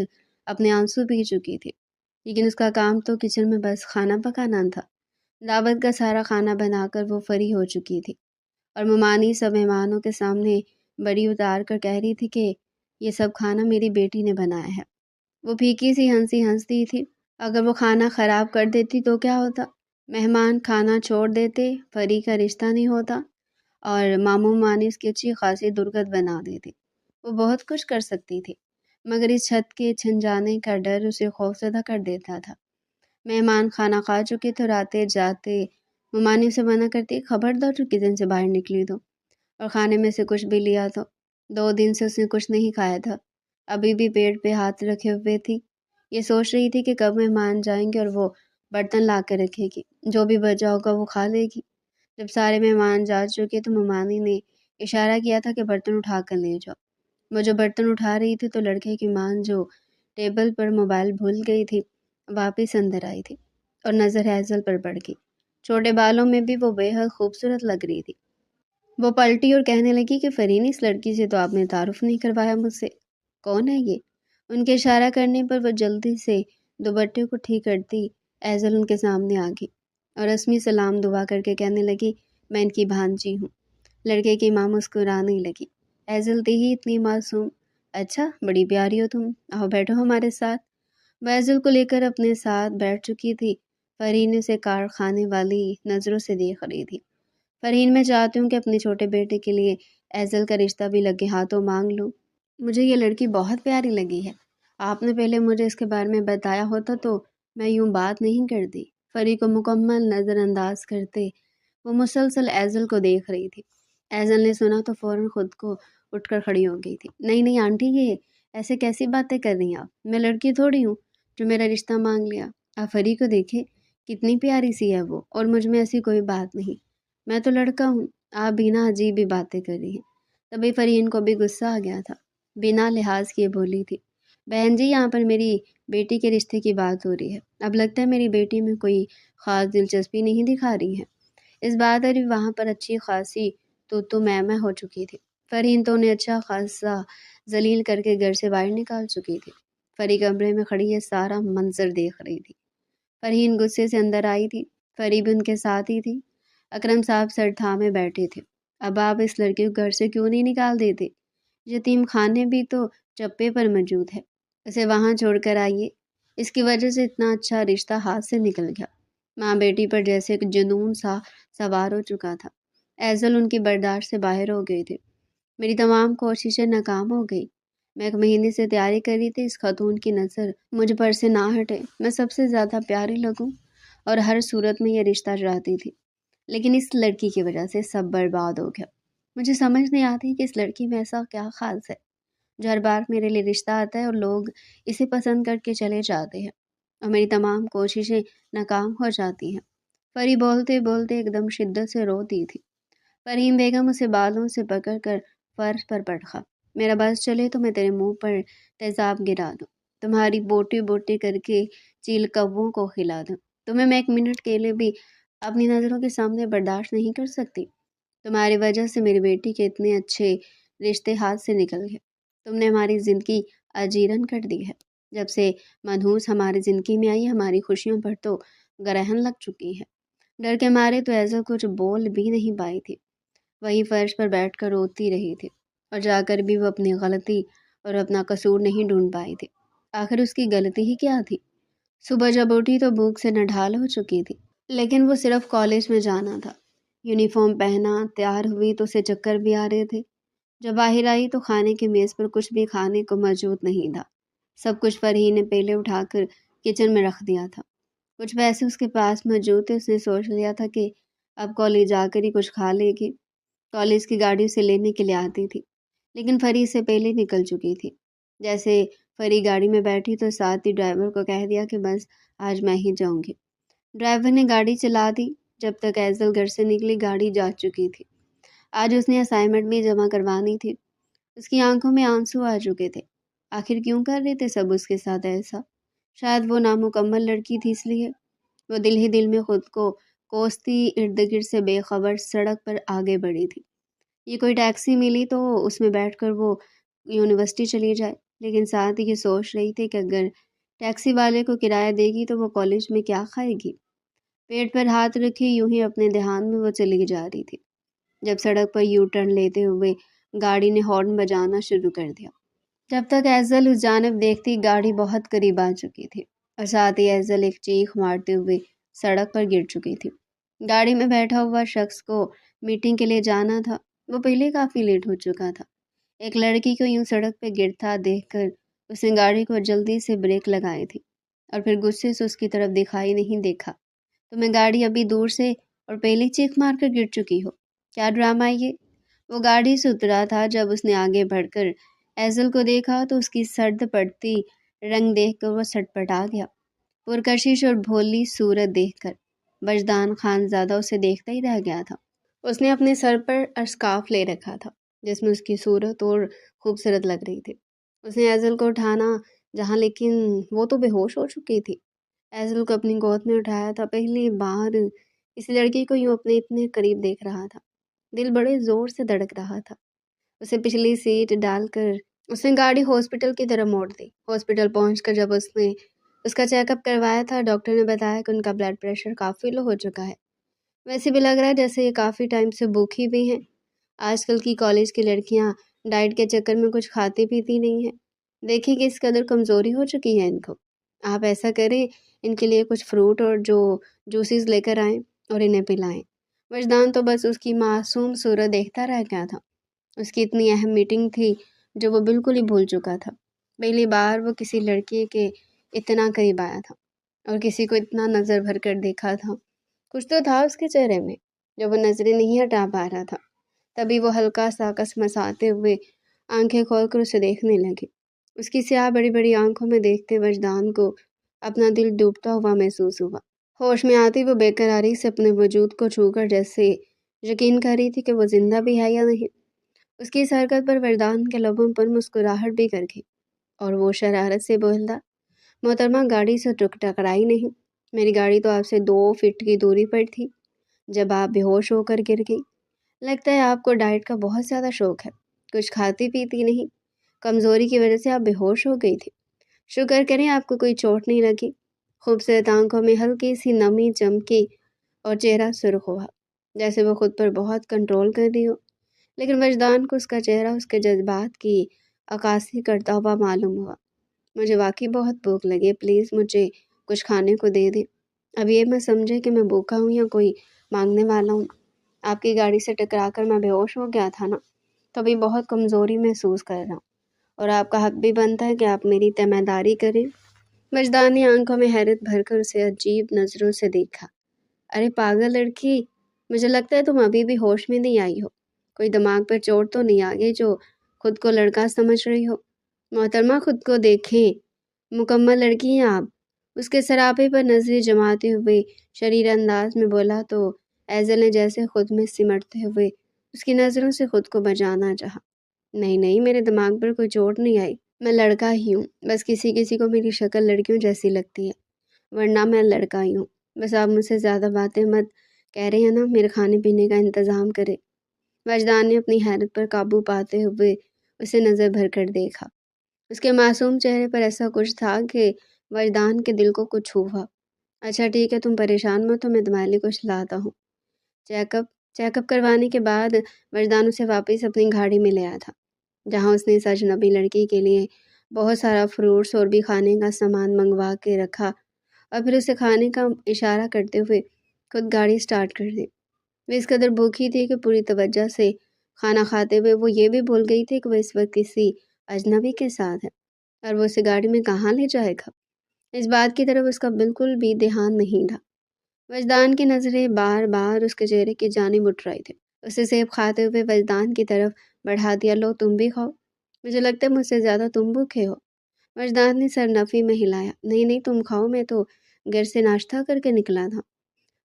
اپنے آنسو پی چکی تھی، لیکن اس کا کام تو کچن میں بس کھانا پکانا تھا۔ دعوت کا سارا کھانا بنا کر وہ فری ہو چکی تھی اور ممانی سب مہمانوں کے سامنے بڑی اتار کر کہہ رہی تھی کہ یہ سب کھانا میری بیٹی نے بنایا ہے۔ وہ پھیکی سی ہنسی ہنستی تھی۔ اگر وہ کھانا خراب کر دیتی تو کیا ہوتا؟ مہمان کھانا چھوڑ دیتے، فری کا رشتہ نہیں ہوتا اور ماموں مانی اس کی اچھی خاصی درگت بنا دیتے۔ وہ بہت کچھ کر سکتی تھی، مگر اس چھت کے چھن جانے کا ڈر اسے خوفزدہ کر دیتا تھا۔ مہمان کھانا کھا چکے تو آتے جاتے ممانی اسے منع کرتی، خبردار جو کچن سے باہر نکلی تو اور کھانے میں سے کچھ بھی لیا تو۔ 2 دن سے اس نے کچھ نہیں کھایا تھا، ابھی بھی پیٹ پہ ہاتھ رکھے ہوئے تھی۔ یہ سوچ رہی تھی کہ کب مہمان جائیں گے اور وہ برتن لا کے رکھے گی، جو بھی بچا ہوگا وہ کھا لے گی۔ جب سارے مہمان جا چکے تو ممانی نے اشارہ کیا تھا کہ برتن اٹھا کر لے جاؤ۔ وہ جو برتن اٹھا رہی تھی تو لڑکے کی ماں جو ٹیبل پر موبائل بھول گئی تھی واپس اندر آئی تھی اور نظر ہیزل پر پڑ گئی۔ چھوٹے بالوں میں بھی وہ بے حد خوبصورت لگ رہی تھی۔ وہ پلٹی اور کہنے لگی کہ فرین، اس لڑکی سے تو آپ نے تعارف نہیں کروایا مجھ سے، کون ہے یہ؟ ان کے اشارہ کرنے پر وہ جلدی سے دوپٹے کو ٹھیک کرتی ایزل ان کے سامنے آ گئی اور رسمی سلام دعا کر کے کہنے لگی، میں ان کی بھانجی ہوں۔ لڑکے کی ماں مسکرانے لگی، ایزل تھی ہی اتنی معصوم، اچھا بڑی پیاری ہو تم، آؤ بیٹھو ہمارے ساتھ۔ وہ ایزل کو لے کر اپنے ساتھ بیٹھ چکی تھی۔ فرین اسے کارخانے والی نظروں سے دیکھ رہی تھی۔ فرین، میں چاہتی ہوں کہ اپنے چھوٹے بیٹے کے لیے ایزل کا رشتہ بھی لگے ہاتھوں مانگ لوں۔ مجھے یہ لڑکی بہت پیاری لگی ہے، آپ نے پہلے مجھے اس کے بارے میں بتایا ہوتا تو میں یوں بات نہیں کرتی۔ فری کو مکمل نظر انداز کرتے وہ مسلسل ایزل کو دیکھ رہی تھی۔ ایزل نے سنا تو فوراً خود کو اٹھ کر کھڑی ہو گئی تھی۔ نہیں نہیں آنٹی، یہ ایسے کیسی باتیں کر رہی ہیں آپ؟ میں لڑکی تھوڑی ہوں جو میرا رشتہ مانگ لیا۔ آپ فری کو دیکھیں، کتنی پیاری سی ہے وہ، اور مجھ میں ایسی کوئی بات نہیں، میں تو لڑکا ہوں۔ آپ بنا عجیب ہی باتیں کر رہی ہیں۔ تبھی فرین کو بھی غصہ آ گیا تھا، بنا لحاظ کیے بولی تھی، بہن جی یہاں پر میری بیٹی کے رشتے کی بات ہو رہی ہے، اب لگتا ہے میری بیٹی میں کوئی خاص دلچسپی نہیں دکھا رہی ہے۔ اس بات پر وہاں پر اچھی خاصی تو میں ہو چکی تھی۔ فرین تو انہیں اچھا خاصا ذلیل کر کے گھر سے باہر نکال چکی تھی۔ فری کمرے میں کھڑی یہ سارا منظر دیکھ رہی تھی۔ فرین غصے سے اندر آئی تھی، فری بھی ان کے ساتھ ہی تھی۔ اکرم صاحب سر تھامے بیٹھے تھے، اب آپ اس لڑکی کو گھر سے کیوں نہیں نکال دیتے؟ یتیم خانے بھی تو چپے پر موجود ہے، اسے وہاں چھوڑ کر آئیے۔ اس کی وجہ سے اتنا اچھا رشتہ ہاتھ سے نکل گیا۔ ماں بیٹی پر جیسے ایک جنون سا سوار ہو چکا تھا۔ ایزل ان کی برداشت سے باہر ہو گئی تھی۔ میری تمام کوششیں ناکام ہو گئی۔ میں 1 مہینے سے تیاری کر رہی تھی اس خاتون کی نظر مجھ پر سے نہ ہٹے، میں سب سے زیادہ پیاری لگوں اور ہر صورت میں یہ رشتہ چاہتی تھی، لیکن اس لڑکی کی وجہ سے سب برباد ہو گیا۔ مجھے سمجھ نہیں آتی کہ اس لڑکی میں ایسا کیا خاص ہے جو ہر بار میرے لیے رشتہ آتا ہے اور لوگ اسے پسند کر کے چلے جاتے ہیں اور میری تمام کوششیں ناکام ہو جاتی ہیں۔ فری بولتے بولتے ایک دم شدت سے روتی تھی۔ فریم بیگم اسے بالوں سے پکڑ کر فرش پر پٹخا، میرا بس چلے تو میں تیرے منہ پر تیزاب گرا دوں، تمہاری بوٹی بوٹی کر کے چیل کووں کو کھلا دوں، تمہیں میں 1 منٹ کے لیے بھی اپنی نظروں کے سامنے برداشت نہیں کر سکتی۔ تمہاری وجہ سے میری بیٹی کے اتنے اچھے رشتے ہاتھ سے نکل گئے، تم نے ہماری زندگی اجیرن کر دی ہے۔ جب سے منحوس ہماری زندگی میں آئی، ہماری خوشیوں پر تو گرہن لگ چکی ہے۔ ڈر کے مارے تو ایسا کچھ بول بھی نہیں پائی تھی، وہی فرش پر بیٹھ کر روتی رہی تھی۔ اور جا کر بھی وہ اپنی غلطی اور اپنا قصور نہیں ڈھونڈ پائی تھی۔ آخر اس کی غلطی ہی کیا تھی؟ صبح جب اٹھی تو بھوک سے نڈھال ہو چکی تھی، لیکن وہ صرف کالج میں جانا تھا۔ یونیفارم پہنا تیار ہوئی تو اسے چکر بھی آ رہے تھے۔ جب باہر آئی تو کھانے کی میز پر کچھ بھی کھانے کو موجود نہیں تھا۔ سب کچھ فرحین نے پہلے اٹھا کر کچن میں رکھ دیا تھا۔ کچھ پیسے اس کے پاس موجود تھے، اس نے سوچ لیا تھا کہ اب کالج جا کر ہی کچھ کھا لے گی۔ کالج کی گاڑی اسے لینے کے لیے آتی تھی، لیکن فری سے پہلے نکل چکی تھی۔ جیسے فری گاڑی میں بیٹھی تو ساتھ ہی ڈرائیور کو کہہ دیا کہ بس آج میں ہی جاؤں گی۔ ڈرائیور نے گاڑی چلا دی۔ جب تک ایزل گھر سے نکلی گاڑی جا چکی تھی۔ آج اس نے اسائنمنٹ بھی جمع کروانی تھی۔ اس کی آنکھوں میں آنسو آ چکے تھے۔ آخر کیوں کر رہے تھے سب اس کے ساتھ ایسا؟ شاید وہ نامکمل لڑکی تھی اس لیے۔ وہ دل ہی دل میں خود کو کوستی ارد گرد سے بے خبر سڑک پر آگے بڑھی تھی۔ یہ کوئی ٹیکسی ملی تو اس میں بیٹھ کر وہ یونیورسٹی چلی جائے، لیکن ساتھ ہی یہ سوچ رہی تھی کہ اگر ٹیکسی والے کو کرایہ دے گی تو وہ کالج میں کیا کھائے گی؟ پیٹ پر ہاتھ رکھے یوں ہی اپنے دھیان میں وہ چلی جا رہی تھی، جب سڑک پر یو ٹرن لیتے ہوئے گاڑی نے ہارن بجانا شروع کر دیا۔ جب تک ایزل اس جانب دیکھتی گاڑی بہت قریب آ چکی تھی اور ساتھ ہی ایزل ایک چیخ مارتے ہوئے سڑک پر گر چکی تھی۔ گاڑی میں بیٹھا ہوا شخص کو میٹنگ کے لیے جانا تھا، وہ پہلے کافی لیٹ ہو چکا تھا۔ ایک لڑکی کو یوں سڑک پہ گرتا دیکھ کر اس نے گاڑی کو جلدی سے بریک لگائی تھی اور پھر غصے سے اس کی طرف دکھائی نہیں دیکھا۔ تمہیں گاڑی ابھی دور سے اور پہلے چیخ مار کر گر چکی ہو، کیا ڈرامہ یہ؟ وہ گاڑی سے اترا تھا جب اس نے آگے بڑھ کر ایزل کو دیکھا تو اس کی سرد پڑتی رنگ دیکھ کر وہ سٹ پٹا گیا۔ پرکشش اور بھولی صورت دیکھ کر وجدان خان زادہ اسے دیکھتا ہی رہ گیا تھا۔ اس نے اپنے سر پر اسکارف لے رکھا تھا جس میں اس کی صورت اور خوبصورت لگ رہی تھی۔ اس نے ایزل کو اٹھانا جہاں، لیکن وہ تو بے ہوش ہو چکی تھی۔ ایزل کو اپنی گود میں اٹھایا تھا، پہلی بار اس لڑکی کو یوں اپنے اتنے قریب دیکھ رہا تھا۔ دل بڑے زور سے دھڑک رہا تھا۔ اسے پچھلی سیٹ ڈال کر اس نے گاڑی ہاسپٹل کی طرف موڑ دی۔ ہاسپٹل پہنچ کر جب اس نے اس کا چیک اپ کروایا تھا، ڈاکٹر نے بتایا کہ ان کا بلڈ پریشر کافی لو ہو چکا ہے۔ ویسے بھی لگ رہا ہے جیسے یہ کافی ٹائم سے بھوکی بھی ہیں۔ آج کل کی کالج کی لڑکیاں ڈائٹ کے چکر میں کچھ کھاتی پیتی نہیں ہیں۔ دیکھیں کہ اس قدر کمزوری ہو چکی ہے ان کو۔ آپ ایسا کریں، ان کے لیے کچھ فروٹ اور جوسز لے کر آئیں اور انہیں پلائیں۔ وجدان تو بس اس کی معصوم صورت دیکھتا رہ گیا تھا۔ اس کی اتنی اہم میٹنگ تھی جو وہ بالکل ہی بھول چکا تھا۔ پہلی بار وہ کسی لڑکی کے اتنا قریب آیا تھا اور کسی کو اتنا نظر بھر کر دیکھا تھا۔ کچھ تو تھا اس کے چہرے میں جو وہ نظریں نہیں ہٹا پا رہا تھا۔ تبھی وہ ہلکا سا کسمساتے ہوئے آنکھیں کھول کر اسے دیکھنے لگی۔ اس کی سیاہ بڑی بڑی آنکھوں میں دیکھتے وجدان کو اپنا دل ڈوبتا ہوا محسوس ہوا۔ ہوش میں آتی وہ بے قراری سے اپنے وجود کو چھو کر جیسے یقین کر رہی تھی کہ وہ زندہ بھی ہے یا نہیں۔ اس کی اس حرکت پر وجدان کے لبوں پر مسکراہٹ بھی کر گئی اور وہ شرارت سے بولا، محترمہ گاڑی سے ٹکرائی نہیں، میری گاڑی تو آپ سے 2 فٹ کی دوری پر تھی جب آپ بے ہوش ہو کر گر گئی۔ لگتا ہے آپ کو ڈائٹ کا بہت زیادہ شوق ہے، کچھ کھاتی پیتی نہیں، کمزوری کی وجہ سے آپ بے ہوش ہو گئی تھی۔ شکر کریں آپ کو کوئی چوٹ نہیں لگی۔ خوبصورت آنکھوں میں ہلکی سی نمی چمکی اور چہرہ سرخ ہوا جیسے وہ خود پر بہت کنٹرول کر رہی ہو، لیکن وجدان کو اس کا چہرہ اس کے جذبات کی عکاسی کرتا ہوا معلوم ہوا۔ مجھے واقعی بہت بھوک لگی، پلیز مجھے کچھ کھانے کو دے دیں۔ اب یہ میں سمجھے کہ میں بھوکا ہوں یا کوئی مانگنے والا ہوں۔ آپ کی گاڑی سے ٹکرا کر میں بے ہوش ہو گیا تھا نا، تبھی بہت کمزوری محسوس کر رہا ہوں اور آپ کا حق بھی بنتا ہے کہ آپ میری تیمارداری کریں۔ وجدان نے آنکھوں میں حیرت بھر کر اسے عجیب نظروں سے دیکھا۔ ارے پاگل لڑکی، مجھے لگتا ہے تم ابھی بھی ہوش میں نہیں آئی ہو۔ کوئی دماغ پر چوٹ تو نہیں آ گئی جو خود کو لڑکا سمجھ رہی ہو؟ محترمہ خود کو دیکھیں، مکمل لڑکی ہیں آپ۔ اس کے سراپے پر نظریں جماتے ہوئے شریر انداز میں بولا تو ایزل نے جیسے خود میں سمٹتے ہوئے اس کی نظروں سے خود کو بچانا چاہا۔ نہیں نہیں، میرے دماغ پر کوئی چوٹ نہیں آئی، میں لڑکا ہی ہوں، بس کسی کسی کو میری شکل لڑکیوں جیسی لگتی ہے، ورنہ میں لڑکا ہی ہوں۔ بس آپ مجھ سے زیادہ باتیں مت کہہ رہے ہیں نا، میرے کھانے پینے کا انتظام کرے۔ وجدان نے اپنی حیرت پر قابو پاتے ہوئے اسے نظر بھر کر دیکھا۔ اس کے معصوم چہرے پر ایسا کچھ تھا کہ وجدان کے دل کو کچھ ہوا۔ اچھا ٹھیک ہے، تم پریشان مت ہو، میں تمہارے لیے کچھ لاتا ہوں۔ چیک اپ کروانے کے بعد وجدان اسے واپس اپنی گاڑی میں لے آیا تھا۔ جہاں اس نے اس اجنبی لڑکی کے لیے بہت سارا فروٹس اور بھی کھانے کا سامان منگوا کے رکھا اور پھر اسے کھانے کا اشارہ کرتے ہوئے خود گاڑی سٹارٹ کر دی۔ وہ اس قدر بھوکی تھی کہ پوری توجہ سے کھانا کھاتے ہوئے وہ یہ بھی بھول گئی تھی کہ وہ اس وقت کسی اجنبی کے ساتھ ہے اور وہ اسے گاڑی میں کہاں لے جائے گا۔ اس بات کی طرف اس کا بالکل بھی دھیان نہیں تھا۔ وجدان کی نظریں بار بار اس کے چہرے کی جانب اٹھ رہی تھی۔ اسے سیب کھاتے ہوئے وجدان کی طرف بڑھا دیا، لو تم بھی کھاؤ، مجھے لگتا ہے مجھ سے زیادہ تم بھوکے ہو۔ وجدان نے سر نفی میں ہلایا، نہیں نہیں تم کھاؤ، میں تو گھر سے ناشتہ کر کے نکلا تھا۔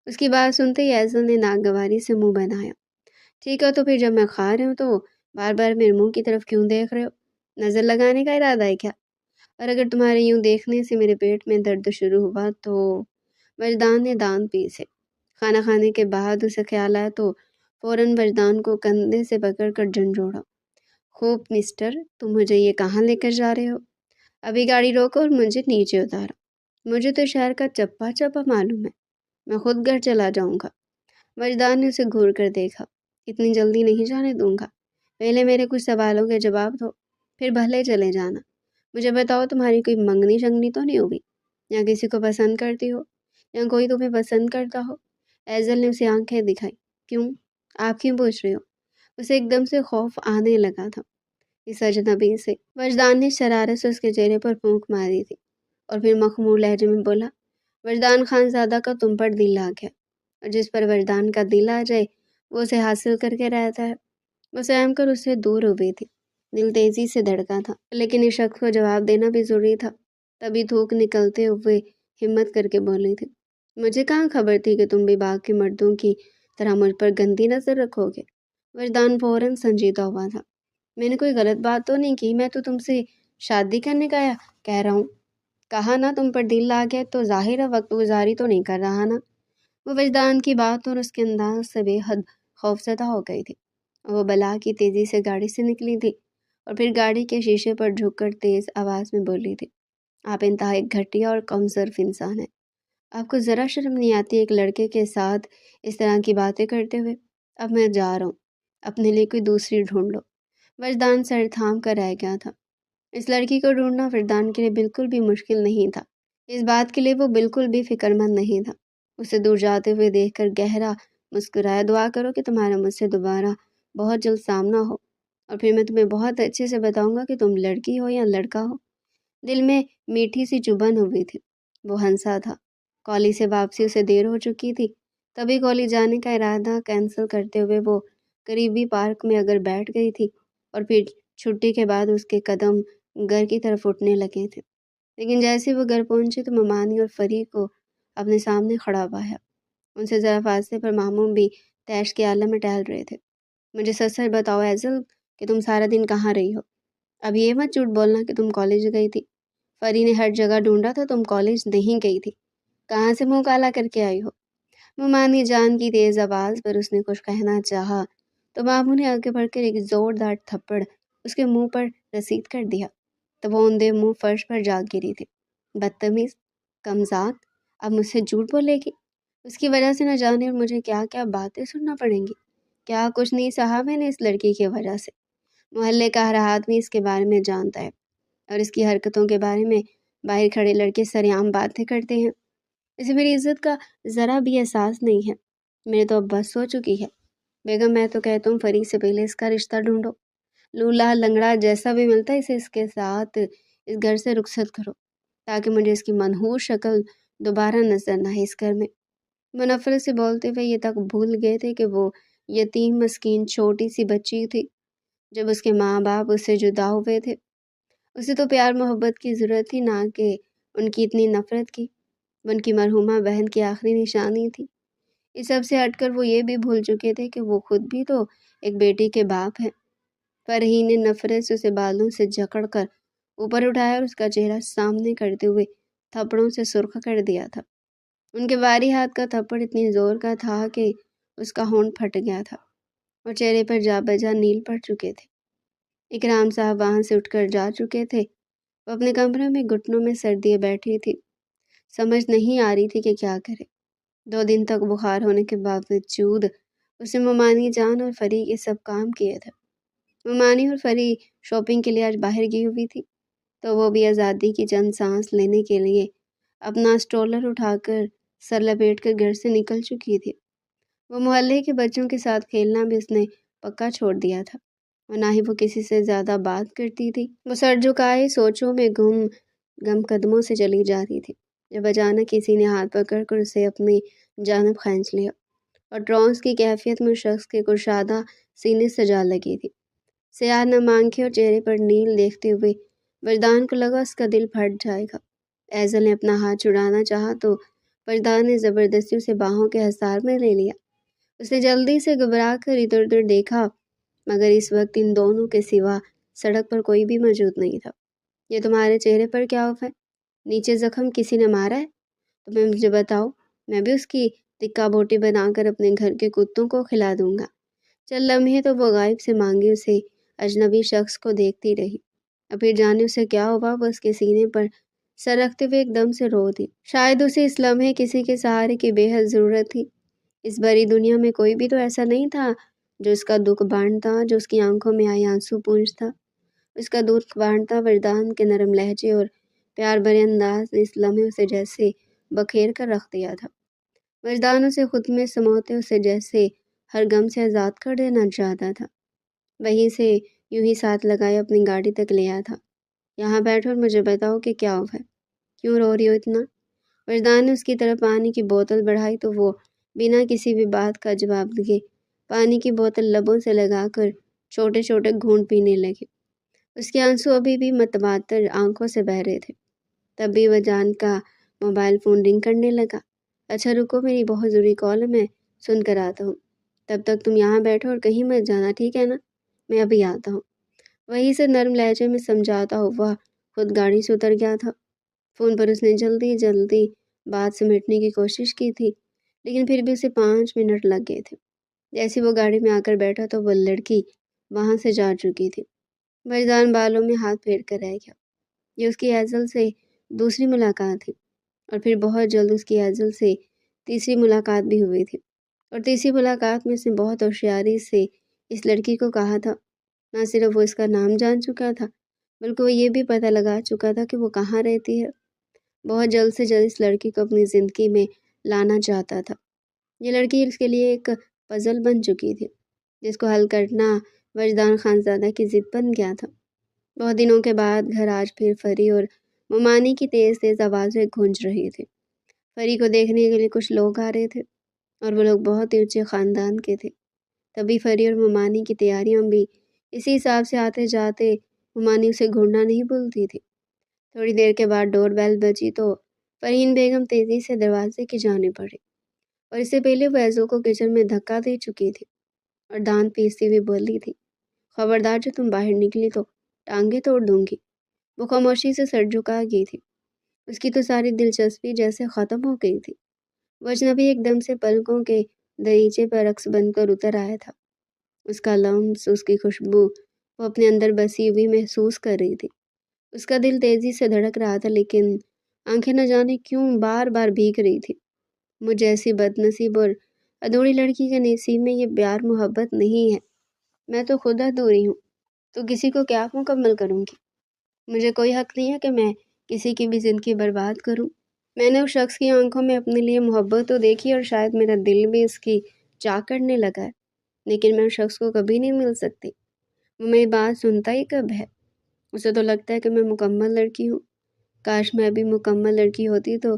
اس کی بات سنتے ہی ایزل نے ناگواری سے منہ بنایا، ٹھیک ہے تو پھر جب میں کھا رہی ہوں تو بار بار میرے منہ کی طرف کیوں دیکھ رہے ہو؟ نظر لگانے کا ارادہ ہے کیا؟ اور اگر تمہارے یوں دیکھنے سے میرے پیٹ میں درد شروع ہوا تو… وجدان نے دانت پیسے۔ کھانا کھانے کے بعد اسے خیال آیا تو فوراً وجدان کو کندھے سے پکڑ کر جھنجھوڑا، خوب مسٹر، تم مجھے یہ کہاں لے کر جا رہے ہو؟ ابھی گاڑی روکو اور مجھے نیچے اتارو، مجھے تو شہر کا چپا چپا معلوم ہے، میں خود گھر چلا جاؤں گا۔ وجدان نے اسے گھور کر دیکھا، اتنی جلدی نہیں جانے دوں گا، پہلے میرے کچھ سوالوں کے جواب دو، پھر بھلے چلے جانا۔ مجھے بتاؤ تمہاری کوئی منگنی شنگنی تو نہیں ہوگی، یا کسی کو پسند کرتی ہو، یا کوئی تمہیں پسند کرتا ہو؟ ایزل نے اسے آنکھیں دکھائی، کیوں؟ آپ کیوں پوچھ رہے ہو؟ اسے ایک دم سے خوف آنے لگا تھا اس اجنبی سے۔ وجدان نے شرارت سے اس کے چہرے پر پھونک ماری تھی اور پھر مخمور لہجے میں بولا، وجدان خان زادہ کا تم پر دل آ گیا، اور جس پر وجدان کا دل آ جائے وہ اسے حاصل کر کے رہتا ہے۔ وہ سہم کر اس سے دور ہوئی تھی، دل تیزی سے دھڑکا تھا، لیکن اس شخص کو جواب دینا بھی ضروری تھا۔ تبھی تھوک نکلتے ہوئے ہمت کر کے بولی تھی، مجھے کہاں خبر تھی کہ تم بھی باقی مردوں کی طرح مجھ پر گندی نظر رکھو گے۔ وجدان فوراً سنجیدہ ہوا تھا، میں نے کوئی غلط بات تو نہیں کی، میں تو تم سے شادی کرنے کا کہہ رہا ہوں، کہا نا تم پر دل آ گیا تو ظاہر ہے وقت گزاری تو نہیں کر رہا نا۔ وہ وجدان کی بات اور اس کے انداز سے بے حد خوفزدہ ہو گئی تھی۔ وہ بلا کی تیزی سے گاڑی سے نکلی تھی اور پھر گاڑی کے شیشے پر جھک کر تیز آواز میں بولی تھی، آپ انتہائی گھٹیا اور کم ظرف انسان ہیں، آپ کو ذرا شرم نہیں آتی ایک لڑکے کے ساتھ اس طرح کی باتیں کرتے ہوئے؟ اب میں جا رہا ہوں، اپنے لیے کوئی دوسری ڈھونڈ لو۔ وجدان سر تھام کر رہ گیا تھا۔ اس لڑکی کو ڈھونڈنا وجدان کے لیے بالکل بھی مشکل نہیں تھا، اس بات کے لیے وہ بالکل بھی فکر مند نہیں تھا۔ اسے دور جاتے ہوئے دیکھ کر گہرا مسکرایا، دعا کرو کہ تمہارا مجھ سے دوبارہ بہت جلد سامنا ہو، اور پھر میں تمہیں بہت اچھے سے بتاؤں گا کہ تم لڑکی ہو یا لڑکا ہو۔ دل میں میٹھی سی چبھن ہوئی تھی، وہ ہنسا تھا۔ کالج سے واپسی اسے دیر ہو چکی تھی، تبھی کالج جانے کا ارادہ کینسل کرتے ہوئے وہ قریبی پارک میں اگر بیٹھ گئی تھی، اور پھر چھٹی کے بعد اس کے قدم گھر کی طرف اٹھنے لگے تھے۔ لیکن جیسے وہ گھر پہنچی تو ممانی اور فری کو اپنے سامنے کھڑا پایا۔ ان سے ذرا فاصلے پر ماموں بھی تیش کے عالم میں ٹہل رہے تھے۔ مجھے سچ سچ بتاؤ ایزل کہ تم سارا دن کہاں رہی ہو؟ اب یہ مت جھوٹ بولنا کہ تم کالج گئی تھی، فری نے ہر جگہ ڈھونڈا تھا، تم کالج نہیں گئی تھی، کہاں سے منہ کالا کر کے آئی ہو؟ ممانی جان کی تیز آواز پر اس نے کچھ کہنا چاہا تو ماموں نے آگے بڑھ کر ایک زوردار تھپڑ اس کے منہ پر رسید کر دیا تو وہ اوندے منہ فرش پر جا گری تھی۔ بدتمیز، کمذات، اب مجھ سے جھوٹ بولے گی؟ اس کی وجہ سے نہ جانے اور مجھے کیا کیا باتیں سننا پڑیں گی۔ کیا کچھ نہیں سہا میں نے اس لڑکی کی وجہ سے، محلے کا ہر آدمی اس کے بارے میں جانتا ہے، اور اس کی حرکتوں کے بارے میں باہر کھڑے لڑکے سریعام باتیں کرتے ہیں۔ اسے میری عزت کا ذرا بھی احساس نہیں ہے، میرے تو اب بس ہو چکی ہے۔ بیگم میں تو کہتا ہوں فری سے پہلے اس کا رشتہ ڈھونڈو، لولا لنگڑا جیسا بھی ملتا ہے اسے اس کے ساتھ اس گھر سے رخصت کرو، تاکہ مجھے اس کی منحوس شکل دوبارہ نظر نہ آئے اس گھر میں۔ وہ نفرت سے بولتے ہوئے یہ تک بھول گئے تھے کہ وہ یتیم مسکین چھوٹی سی بچی تھی جب اس کے ماں باپ اس سے جدا ہوئے تھے۔ اسے تو پیار محبت کی ضرورت تھی، نہ کہ ان کی اتنی نفرت کی۔ وہ ان کی مرحومہ بہن کی آخری نشانی تھی۔ اس سب سے ہٹ کر وہ یہ بھی بھول چکے تھے کہ وہ خود بھی تو ایک بیٹی کے باپ ہیں۔ فرحی نے نفرت سے اسے بالوں سے جکڑ کر اوپر اٹھایا اور اس کا چہرہ سامنے کرتے ہوئے تھپڑوں سے سرخ کر دیا تھا۔ ان کے باری ہاتھ کا تھپڑ اتنی زور کا تھا کہ اس کا ہونٹ پھٹ گیا تھا اور چہرے پر جا بجا نیل پڑ چکے تھے۔ اکرام صاحب وہاں سے اٹھ کر جا چکے تھے۔ وہ اپنے کمرے میں گھٹنوں میں سر دیے بیٹھی تھی، سمجھ نہیں آ رہی تھی کہ کیا کرے۔ 2 دن تک بخار ہونے کے باوجود اسے ممانی جان اور فری کے سب کام کیے تھے۔ ممانی اور فری شاپنگ کے لیے آج باہر گئی ہوئی تھی، تو وہ بھی آزادی کی چند سانس لینے کے لیے اپنا اسٹرولر اٹھا کر سر لپیٹ کر گھر سے نکل چکی تھی۔ وہ محلے کے بچوں کے ساتھ کھیلنا بھی اس نے پکا چھوڑ دیا تھا، اور نہ ہی وہ کسی سے زیادہ بات کرتی تھی۔ وہ سر جھکائے سوچوں میں گم قدموں سے چلی جاتی تھی، جب اچانک کسی نے ہاتھ پکڑ کر اسے اپنی جانب کھینچ لیا، اور ٹرانس کی کیفیت میں شخص کے کشادہ سینے سے جا لگی تھی۔ سیاہ نم آنکھیں اور چہرے پر نیل دیکھتے ہوئے وجدان کو لگا اس کا دل پھٹ جائے گا۔ ایزل نے اپنا ہاتھ چھڑانا چاہا تو وجدان نے زبردستی اسے باہوں کے حصار میں لے لیا۔ اس نے جلدی سے گھبرا کر ادھر ادھر دیکھا، مگر اس وقت ان دونوں کے سوا سڑک پر کوئی بھی موجود نہیں تھا۔ یہ تمہارے چہرے پر کیا ہوا ہے؟ نیچے زخم کسی نے مارا ہے؟ تمہیں مجھے بتاؤ، میں بھی اس کی ٹکا بوٹی بنا کر اپنے گھر کے کتوں کو کھلا دوں گا۔ چند لمحے تو وہ غائب سے مانگی اسے اجنبی شخص کو دیکھتی رہی، اور پھر جانے اسے کیا ہوا، وہ اس کے سینے پر سر رکھتے ہوئے ایک دم سے رو دی۔ شاید اسے اس لمحے کسی کے سہارے کی بے حد ضرورت تھی۔ اس بڑی دنیا میں کوئی بھی تو ایسا نہیں تھا جو اس کا دکھ بانٹتا، جو اس کی آنکھوں میں آئے آنسو پونچھتا۔ اس کا دکھ بانٹتا وجدان کے نرم لہجے اور پیار بھرے انداز نے اس لمحے اسے جیسے بکھیر کر رکھ دیا تھا۔ وجدان اسے خود میں سموتے اسے جیسے ہر غم سے آزاد کر دینا چاہتا تھا۔ وہیں سے یوں ہی ساتھ لگائے اپنی گاڑی تک لے آیا تھا۔ یہاں بیٹھو اور مجھے بتاؤ کہ کیا ہوا ہے، کیوں رو رہی ہو اتنا؟ وجدان نے اس کی طرف پانی کی بوتل بڑھائی تو وہ بنا کسی بھی بات کا جواب دیے پانی کی بوتل لبوں سے لگا کر چھوٹے چھوٹے گھونٹ پینے لگے۔ اس کے آنسو ابھی بھی متواتر آنکھوں سے بہہ رہے تھے۔ تب بھی وجدان کا موبائل فون رنگ کرنے لگا۔ اچھا رکو، میری بہت ضروری کال ہے، میں سن کر آتا ہوں۔ تب تک تم یہاں بیٹھو اور کہیں مت جانا، ٹھیک ہے نا؟ میں ابھی آتا ہوں۔ وہیں سے نرم لہجے میں سمجھاتا ہوا خود گاڑی سے اتر گیا تھا۔ فون پر اس نے جلدی جلدی بات سمیٹنے کی کوشش کی تھی، لیکن پھر بھی اسے 5 منٹ لگ گئے تھے۔ جیسے وہ گاڑی میں آ کر بیٹھا تو وہ لڑکی وہاں سے جا چکی تھی۔ وجدان بالوں میں ہاتھ پھیر کر رہ گیا۔ یہ اس کی ایزل سے دوسری ملاقات تھی، اور پھر بہت جلد اس کی ایزل سے تیسری ملاقات بھی ہوئی تھی، اور تیسری ملاقات میں اس نے بہت ہوشیاری سے اس لڑکی کو کہا تھا۔ نہ صرف وہ اس کا نام جان چکا تھا، بلکہ وہ یہ بھی پتہ لگا چکا تھا کہ وہ کہاں رہتی ہے۔ بہت جلد سے جلد اس لڑکی کو اپنی زندگی میں لانا چاہتا تھا۔ یہ لڑکی اس کے لیے ایک پزل بن چکی تھی، جس کو حل کرنا وجدان خانزادہ کی ضد بن گیا تھا۔ بہت دنوں کے بعد گھر آج پھر فری اور ممانی کی تیز تیز آوازیں گونج رہی تھی۔ فری کو دیکھنے کے لیے کچھ لوگ آ رہے تھے، اور وہ لوگ بہت ہی اونچے خاندان کے تھے۔ تبھی فری اور ممانی کی تیاریاں بھی اسی حساب سے آتے جاتے ممانی اسے گھورنا نہیں بھولتی تھی۔ تھوڑی دیر کے بعد ڈور بیل بجی تو فرحین بیگم تیزی سے دروازے کی جانب بڑھی، اور اس سے پہلے وہ ایزو کو کچن میں دھکا دے چکی تھی، اور دانت پیستی ہوئی بولی تھی، خبردار جو تم باہر نکلی تو ٹانگیں توڑ دوں گی۔ وہ خاموشی سے سر جھکا گئی تھی۔ اس کی تو ساری دلچسپی جیسے ختم ہو گئی تھی۔ وہ اجنبی ایک دم سے پلکوں کے دریچے پر رقص بن کر اتر آیا تھا۔ اس کا لمس، اس کی خوشبو وہ اپنے اندر بسی ہوئی محسوس کر رہی تھی۔ اس کا دل تیزی سے دھڑک رہا تھا، لیکن آنکھیں نہ جانے کیوں بار بار بھیگ رہی تھی۔ مجھے ایسی بد نصیب اور ادھوری لڑکی کے نصیب میں یہ پیار محبت نہیں ہے۔ میں تو خود ادھوری ہوں، تو کسی کو کیا مکمل کروں گی؟ مجھے کوئی حق نہیں ہے کہ میں کسی کی بھی زندگی برباد کروں۔ میں نے اس شخص کی آنکھوں میں اپنے لیے محبت تو دیکھی، اور شاید میرا دل بھی اس کی چاہ کرنے لگا ہے، لیکن میں اس شخص کو کبھی نہیں مل سکتی۔ وہ میری بات سنتا ہی کب ہے؟ اسے تو لگتا ہے کہ میں مکمل لڑکی ہوں۔ کاش میں بھی مکمل لڑکی ہوتی تو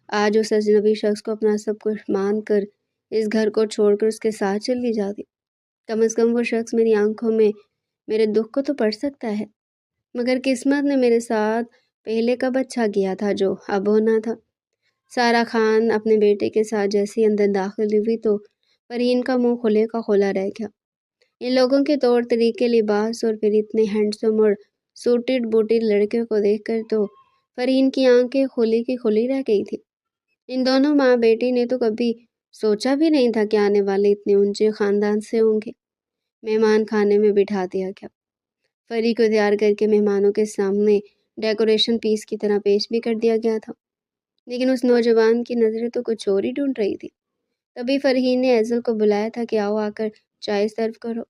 آج اس اجنبی شخص کو اپنا سب کچھ مان کر اس گھر کو چھوڑ کر اس کے ساتھ چلی جاتی۔ کم از کم وہ شخص میری آنکھوں میں میرے دکھ کو تو پڑھ سکتا ہے۔ مگر قسمت نے میرے ساتھ پہلے کب اچھا کیا تھا جو اب ہونا تھا۔ سارا خان اپنے بیٹے کے ساتھ جیسے اندر داخل ہوئی تو فرحین کا منہ کھلے کا کھلا رہ گیا۔ ان لوگوں کے طور طریقے، لباس، اور پھر اتنے ہینڈسم اور سوٹڈ بوٹڈ لڑکیوں کو دیکھ کر تو فرحین کی آنکھیں کھلی کی کھلی رہ گئی تھی۔ ان دونوں ماں بیٹی نے تو کبھی سوچا بھی نہیں تھا کہ آنے والے اتنے اونچے خاندان سے ہوں گے۔ مہمان خانے میں بٹھا دیا گیا۔ فری کو تیار کر کے مہمانوں کے سامنے ڈیکوریشن پیس کی طرح پیش بھی کر دیا گیا تھا، لیکن اس نوجوان کی نظریں تو کچھ اور ہی ڈھونڈ رہی تھی۔ تبھی فرحین نے ایزل کو بلایا تھا کہ آؤ آ کر چائے سرو کرو۔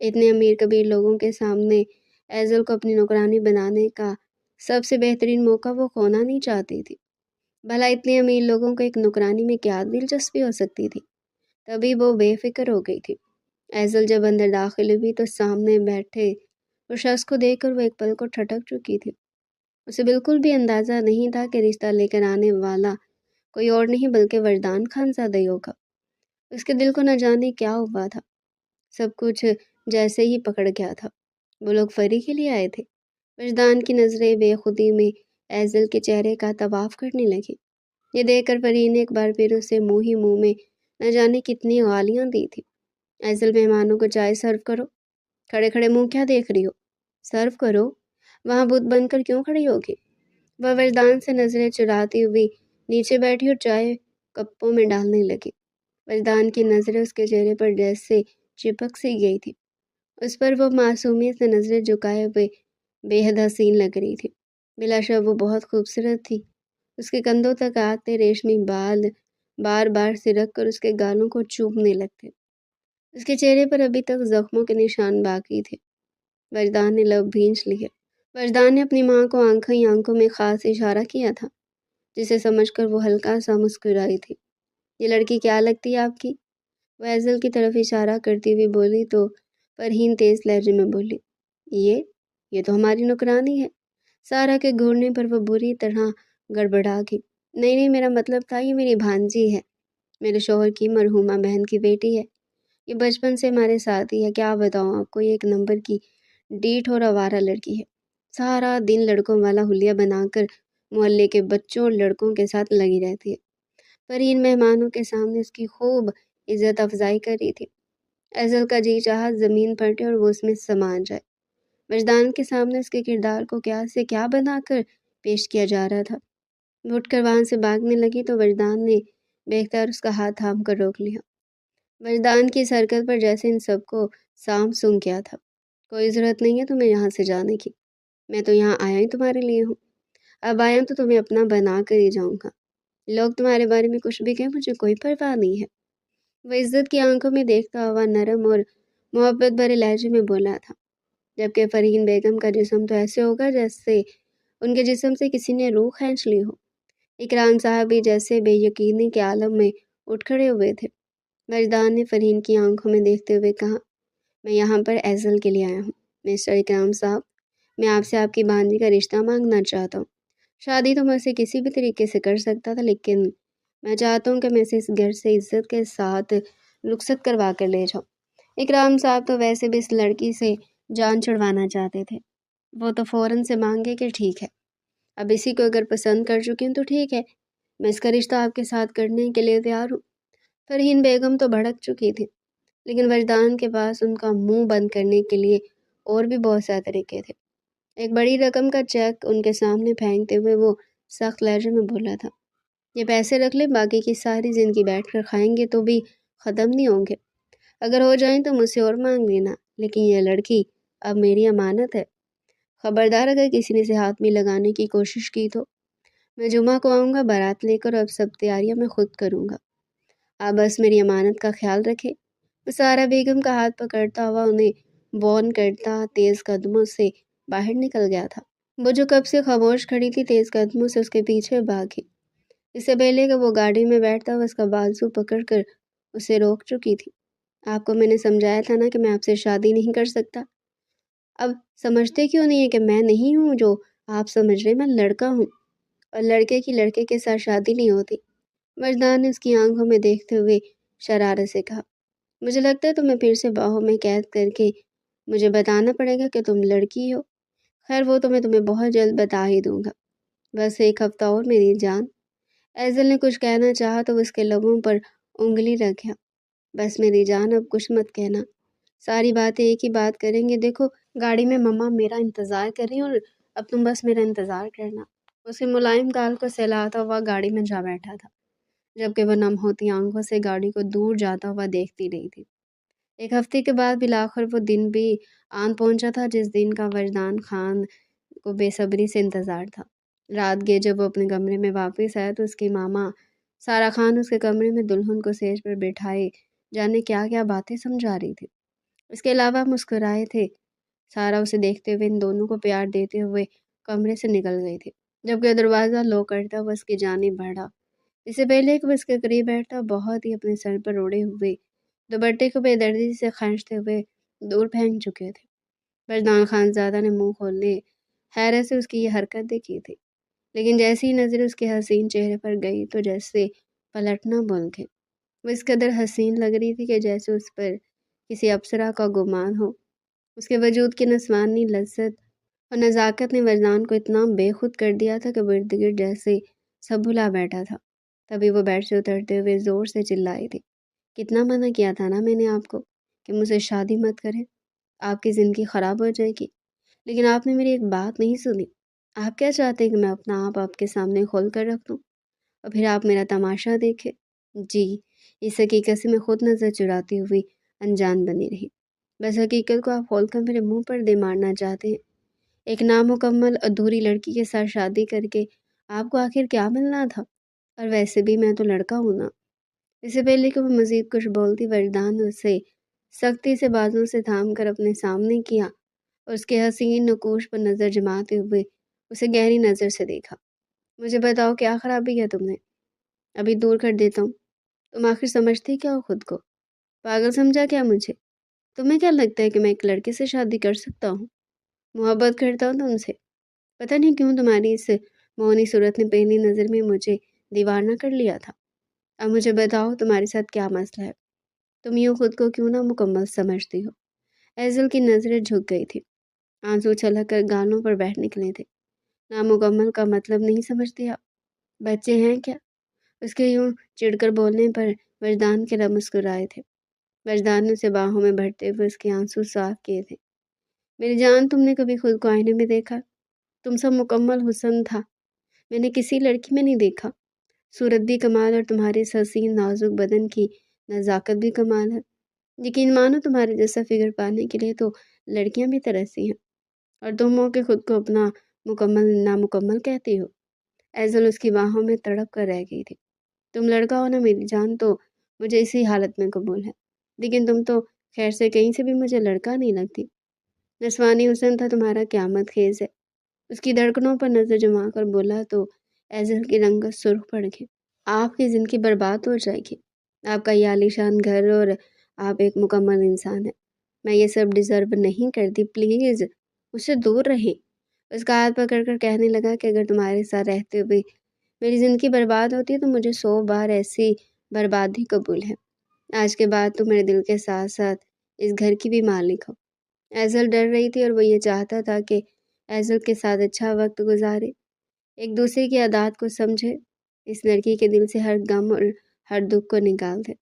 اتنے امیر کبیر لوگوں کے سامنے ایزل کو اپنی نوکرانی بنانے کا سب سے بہترین موقع وہ کھونا نہیں چاہتی تھی۔ بھلا اتنے امیر لوگوں کو ایک نوکرانی میں کیا دلچسپی ہو سکتی تھی؟ تبھی وہ بے فکر ہو گئی تھی۔ ایزل جب اندر داخل ہوئی تو سامنے بیٹھے اس شخص کو دیکھ کر وہ ایک پل کو ٹھٹک چکی تھی۔ اسے بالکل بھی اندازہ نہیں تھا کہ رشتہ لے کر آنے والا کوئی اور نہیں بلکہ وردان خان زادہ ہی ہوگا۔ اس کے دل کو نہ جانے کیا ہوا تھا، سب کچھ جیسے ہی پکڑ گیا تھا۔ وہ لوگ فری کے لیے آئے تھے۔ وجدان کی نظریں بے خودی میں ایزل کے چہرے کا طواف کرنے لگی۔ یہ دیکھ کر پری نے ایک بار پھر اسے منہ ہی منہ میں نہ جانے کتنی گالیاں دی تھی۔ ایزل، مہمانوں کو چائے سرو کرو۔ کھڑے کھڑے منہ کیا دیکھ رہی ہو؟ سرو کرو، وہاں بت بن کر کیوں کھڑی ہوگی؟ وہ وردان سے نظریں چراتی ہوئی نیچے بیٹھی اور چائے کپوں میں ڈالنے لگی۔ وردان کی نظریں اس کے چہرے پر جیسے چپک سی گئی تھی۔ اس پر وہ معصومیت سے نظریں جھکائے ہوئے بے حد حسین لگ رہی تھی۔ بلا شک وہ بہت خوبصورت تھی۔ اس کے کندھوں تک آتے ریشمی بال بار بار سرک کر اس کے گالوں کو چومنے لگتے۔ اس کے چہرے پر ابھی تک زخموں کے نشان باقی تھے۔ وجدان نے لب بھینچ لیے۔ وجدان نے اپنی ماں کو آنکھوں ہی آنکھوں میں خاص اشارہ کیا تھا، جسے سمجھ کر وہ ہلکا سا مسکرائی تھی۔ یہ لڑکی کیا لگتی ہے آپ کی؟ وہ ایزل کی طرف اشارہ کرتی ہوئی بولی تو فرحین تیز لہجے میں بولی، یہ تو ہماری نوکرانی ہے۔ سارا کے گھورنے پر وہ بری طرح گڑبڑا گئی۔ نہیں، میرا مطلب تھا یہ میری بھانجی ہے، میرے شوہر کی مرحومہ بہن کی بیٹی ہے۔ یہ بچپن سے ہمارے ساتھ ہی ہے۔ کیا بتاؤں آپ کو، یہ ایک نمبر کی ڈیٹھ اور آوارہ لڑکی ہے۔ سارا دن لڑکوں والا حلیہ بنا کر محلے کے بچوں اور لڑکوں کے ساتھ لگی رہتی ہے۔ فرحین مہمانوں کے سامنے اس کی خوب عزت افزائی کر رہی تھی۔ ایزل کا جی چاہا زمین پلٹے اور وہ اس میں سما جائے۔ وجدان کے سامنے اس کے کردار کو کیا سے کیا بنا کر پیش کیا جا رہا تھا۔ وہ اٹھ کر وہاں سے بھاگنے لگی تو وجدان نے بے اختیار اس کا ہاتھ تھام کر روک لیا۔ وجدان کی اس حرکت پر جیسے ان سب کو سام سونگ کیا تھا۔ کوئی ضرورت نہیں ہے تمہیں یہاں سے جانے کی، میں تو یہاں آیا ہی تمہارے لیے ہوں۔ اب آیا تو تمہیں اپنا بنا کر ہی جاؤں گا۔ لوگ تمہارے بارے میں کچھ بھی کہیں، مجھے کوئی پرواہ نہیں ہے۔ وہ عزت کی آنکھوں میں دیکھتا ہوا نرم اور محبت بھرے لہجے میں بولا تھا، جبکہ فرحین بیگم کا جسم تو ایسے ہوگا جیسے ان کے جسم سے کسی نے روح کھینچ لی ہو۔ اکرام صاحب بھی جیسے بے یقینی کے عالم میں اٹھ کھڑے ہوئے تھے۔ وجدان نے فرحین کی آنکھوں میں دیکھتے ہوئے کہا، میں یہاں پر ایزل کے لیے آیا ہوں۔ مسٹر اکرام صاحب، میں آپ سے آپ کی بانجی کا رشتہ مانگنا چاہتا ہوں۔ شادی تو میں اسے کسی بھی طریقے سے کر سکتا تھا، لیکن میں چاہتا ہوں کہ میں اسے اس گھر سے عزت کے ساتھ رخصت کروا کر لے جاؤں۔ اکرام صاحب تو ویسے بھی اس لڑکی سے جان چھڑوانا چاہتے تھے۔ وہ تو فوراً سے مانگے کہ ٹھیک ہے، اب اسی کو اگر پسند کر چکی ہوں تو ٹھیک ہے، میں اس کا رشتہ آپ کے ساتھ کرنے کے لیے تیار ہوں۔ فرحین بیگم تو بھڑک چکی تھی، لیکن وجدان کے پاس ان کا منہ بند کرنے کے لیے اور بھی بہت سارے طریقے تھے۔ ایک بڑی رقم کا چیک ان کے سامنے پھینکتے ہوئے وہ سخت لہجے میں بولا تھا، یہ پیسے رکھ لیں، باقی کی ساری زندگی بیٹھ کر کھائیں گے تو بھی ختم نہیں ہوں گے۔ اگر ہو جائیں تو مجھ سے اور مانگ لینا، لیکن یہ لڑکی اب میری امانت ہے۔ خبردار اگر کسی نے اسے ہاتھ میں لگانے کی کوشش کی تو میں جمعہ کو آؤں گا بارات لے کر، اب سب تیاریاں میں خود کروں گا۔ آپ بس میری امانت کا خیال رکھے۔ وہ سارا بیگم کا ہاتھ پکڑتا ہوا انہیں وارن کرتا تیز قدموں سے باہر نکل گیا تھا۔ وہ جو کب سے خاموش کھڑی تھی تیز قدموں سے اس کے پیچھے بھاگی۔ اس سے پہلے کہ وہ گاڑی میں بیٹھتا وہ اس کا بازو پکڑ کر اسے روک چکی تھی۔ آپ کو میں نے سمجھایا تھا نا کہ میں آپ سے شادی نہیں کر سکتا۔ اب سمجھتے کیوں نہیں ہے کہ میں نہیں ہوں جو آپ سمجھ رہے، میں لڑکا ہوں، اور لڑکے کی لڑکے کے ساتھ شادی نہیں ہوتی۔ وجدان نے اس کی آنکھوں میں دیکھتے ہوئے شرارت سے کہا، مجھے لگتا ہے تمہیں پھر سے باہوں میں قید کر کے مجھے بتانا پڑے گا کہ تم لڑکی ہو۔ خیر وہ تو میں تمہیں بہت جلد بتا ہی دوں گا، بس ایک ہفتہ اور میری جان۔ ایزل نے کچھ کہنا چاہا تو وہ اس کے لبوں پر انگلی رکھا۔ بس میری جان، اب کچھ مت کہنا، ساری باتیں ایک ہی بات کریں گے۔ دیکھو گاڑی میں مما میرا انتظار کر رہی ہیں اور اب تم بس میرا انتظار کرنا۔ اس کے ملائم گال کو سہلاتا ہوا گاڑی میں جا بیٹھا تھا، جبکہ وہ نم ہوتی آنکھوں سے گاڑی کو دور جاتا ہوا دیکھتی رہی تھی۔ ایک ہفتے کے بعد بالآخر وہ دن بھی آن پہنچا تھا جس دن کا وجدان خان کو بے صبری سے انتظار تھا۔ رات گئے جب وہ اپنے کمرے میں واپس آیا تو اس کی ماما سارا خان اس کے کمرے میں دلہن کو سیج پر بٹھائے جانے کیا کیا باتیں سمجھا رہی تھی۔ اس کے علاوہ مسکرائے تھے۔ سارا اسے دیکھتے ہوئے ان دونوں کو پیار دیتے ہوئے کمرے سے نکل گئی تھی، جبکہ دروازہ لو کرتا وہ اس کی جانب بڑھا۔ اس سے پہلے کہ وہ اس کے قریب بیٹھتا، بہت ہی اپنے سر پر اوڑھے ہوئے دوپٹے کو بے دردی سے کھینچتے ہوئے دور پھینک چکے تھے۔ وجدان خانزادہ نے منہ کھولے حیرت سے اس کی یہ حرکت دیکھی تھی، لیکن جیسی ہی نظر اس کے حسین چہرے پر گئی تو جیسے پلٹنا بھول گئے۔ وہ اس قدر حسین لگ رہی تھی کہ جیسے اس پر کسی اپسرا کا گمان ہو۔ اس کے وجود کی نسوانی لذت اور نزاکت نے وجدان کو اتنا بے خود کر دیا تھا کہ وہ ارد گرد جیسے سب بھلا بیٹھا تھا۔ تبھی وہ بیڈ سے اترتے ہوئے زور سے چلائی تھی، کتنا منع کیا تھا نا میں نے آپ کو کہ مجھ سے شادی مت کریں، آپ کی زندگی خراب ہو جائے گی، لیکن آپ نے میری ایک بات نہیں سنی۔ آپ کیا چاہتے ہیں کہ میں اپنا آپ کے سامنے کھول کر رکھ دوں اور پھر آپ میرا تماشا دیکھیں؟ جی، اس حقیقت سے میں خود نظر چراتی ہوئی انجان بنی رہی۔ بس حقیقت کو آپ کھول کر میرے منہ پر دے مارنا چاہتے ہیں۔ ایک نامکمل ادھوری لڑکی کے ساتھ شادی کر کے آپ کو آخر کیا ملنا تھا؟ اور ویسے بھی میں تو لڑکا ہوں نا۔ اس سے پہلے کہ وہ مزید کچھ بولتی، وجدان اسے سختی سے بازوں سے تھام کر اپنے سامنے کیا اور اس کے حسین نقوش پر نظر جماتے ہوئے اسے گہری نظر سے دیکھا۔ مجھے بتاؤ کیا خرابی ہے تم نے؟ ابھی دور کر دیتا ہوں۔ تم آخر سمجھتی کیا ہو خود کو؟ پاگل سمجھا کیا مجھے؟ تمہیں کیا لگتا ہے کہ میں ایک لڑکے سے شادی کر سکتا ہوں؟ محبت کرتا ہوں تم سے۔ پتہ نہیں کیوں تمہاری اس مونی صورت نے پہلی نظر میں مجھے دیوانہ کر لیا تھا۔ اب مجھے بتاؤ تمہارے ساتھ کیا مسئلہ ہے؟ تم یوں خود کو کیوں نہ مکمل سمجھتی ہو؟ ایزل کی نظریں جھک گئی تھی، آنسو چھلک کر گالوں پر بیٹھ نکلے تھے۔ نامکمل کا مطلب نہیں سمجھتے آپ؟ بچے ہیں کیا؟ اس کے یوں چڑھ کر بولنے پر وجدان کے لب مسکرائے تھے۔ وجدان نے اسے باہوں میں بھرتے ہوئے اس کے آنسو صاف کیے تھے۔ میری جان، تم نے کبھی خود کو آئینے میں دیکھا؟ تم سب مکمل حسن تھا، میں نے کسی لڑکی میں نہیں دیکھا۔ صورت بھی کمال اور تمہارے اس حسین نازک بدن کی نزاکت بھی کمال ہے۔ یقین مانو تمہارے جیسا فگر پانے کے لیے تو لڑکیاں بھی ترسی ہیں، اور تم ہو کہ خود کو اپنا مکمل نامکمل کہتی ہو۔ ایزل اس کی باہوں میں تڑپ کر رہ گئی تھی۔ تم لڑکا ہو نا میری جان، تو مجھے اسی حالت میں قبول ہے، لیکن تم تو خیر سے کہیں سے بھی مجھے لڑکا نہیں لگتی۔ نسوانی حسن تھا تمہارا، قیامت خیز ہے۔ اس کی دھڑکنوں پر نظر جما کر بولا تو ایزل کی رنگت سرخ پڑ گئی۔ آپ کی زندگی برباد ہو جائے گی۔ آپ کا یہ عالیشان گھر اور آپ ایک مکمل انسان ہیں۔ میں یہ سب ڈیزرو نہیں کرتی، پلیز مجھ سے دور رہیں۔ اس کا ہاتھ پکڑ کر کہنے لگا کہ اگر تمہارے ساتھ رہتے ہوئے میری زندگی برباد ہوتی ہے تو مجھے 100 بار ایسی بربادی قبول ہے۔ آج کے بعد تو میرے دل کے ساتھ ساتھ اس گھر کی بھی مالک ہو۔ ایزل ڈر رہی تھی اور وہ یہ چاہتا تھا کہ ایزل کے ساتھ اچھا وقت گزارے، ایک دوسرے کی عادات کو سمجھے، اس لڑکی کے دل سے ہر غم اور ہر دکھ کو نکال دے۔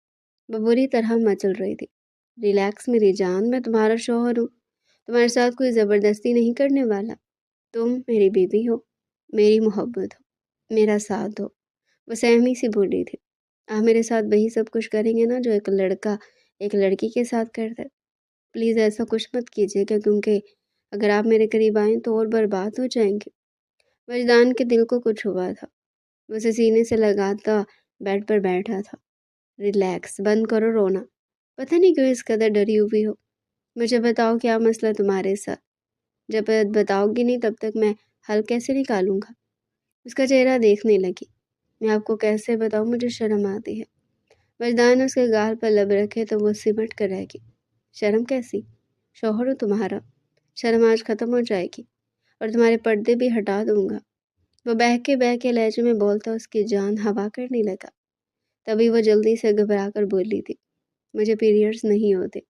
وہ بری طرح مچل رہی تھی۔ ریلیکس میری جان، میں تمہارا شوہر ہوں، تمہارے ساتھ کوئی زبردستی نہیں کرنے والا۔ تم میری بیوی ہو، میری محبت ہو، میرا ساتھ ہو۔ وہ سہمی سی بولی تھی۔ آپ میرے ساتھ وہی سب کچھ کریں گے نا جو ایک لڑکا ایک لڑکی کے ساتھ کرتا ہے؟ پلیز ایسا کچھ مت کیجیے گا، کیونکہ اگر آپ میرے قریب آئیں تو اور برباد ہو جائیں گے۔ وجدان کے دل کو کچھ ہوا تھا، وہ اسے سینے سے لگاتا بیڈ پر بیٹھا تھا۔ ریلیکس، بند کرو رونا، پتہ نہیں کیوں اس قدر ڈری ہوئی ہو۔ مجھے بتاؤ کیا مسئلہ تمہارے ساتھ؟ جب بتاؤ گی نہیں تب تک میں حل کیسے نکالوں گا؟ اس کا چہرہ دیکھنے لگی۔ میں آپ کو کیسے بتاؤں، مجھے شرم آتی ہے۔ وجدان نے اس کے گال پر لب رکھے تو وہ سمٹ کر رہ گئی۔ شرم کیسی؟ شوہر ہو تمہارا، شرم آج ختم ہو جائے گی اور تمہارے پردے بھی ہٹا دوں گا۔ وہ بہہ کے لہجے میں بولتا اس کی جان ہوا کرنے لگا۔ تبھی وہ جلدی سے گھبرا کر بولی تھی، مجھے پیریڈز نہیں ہوتے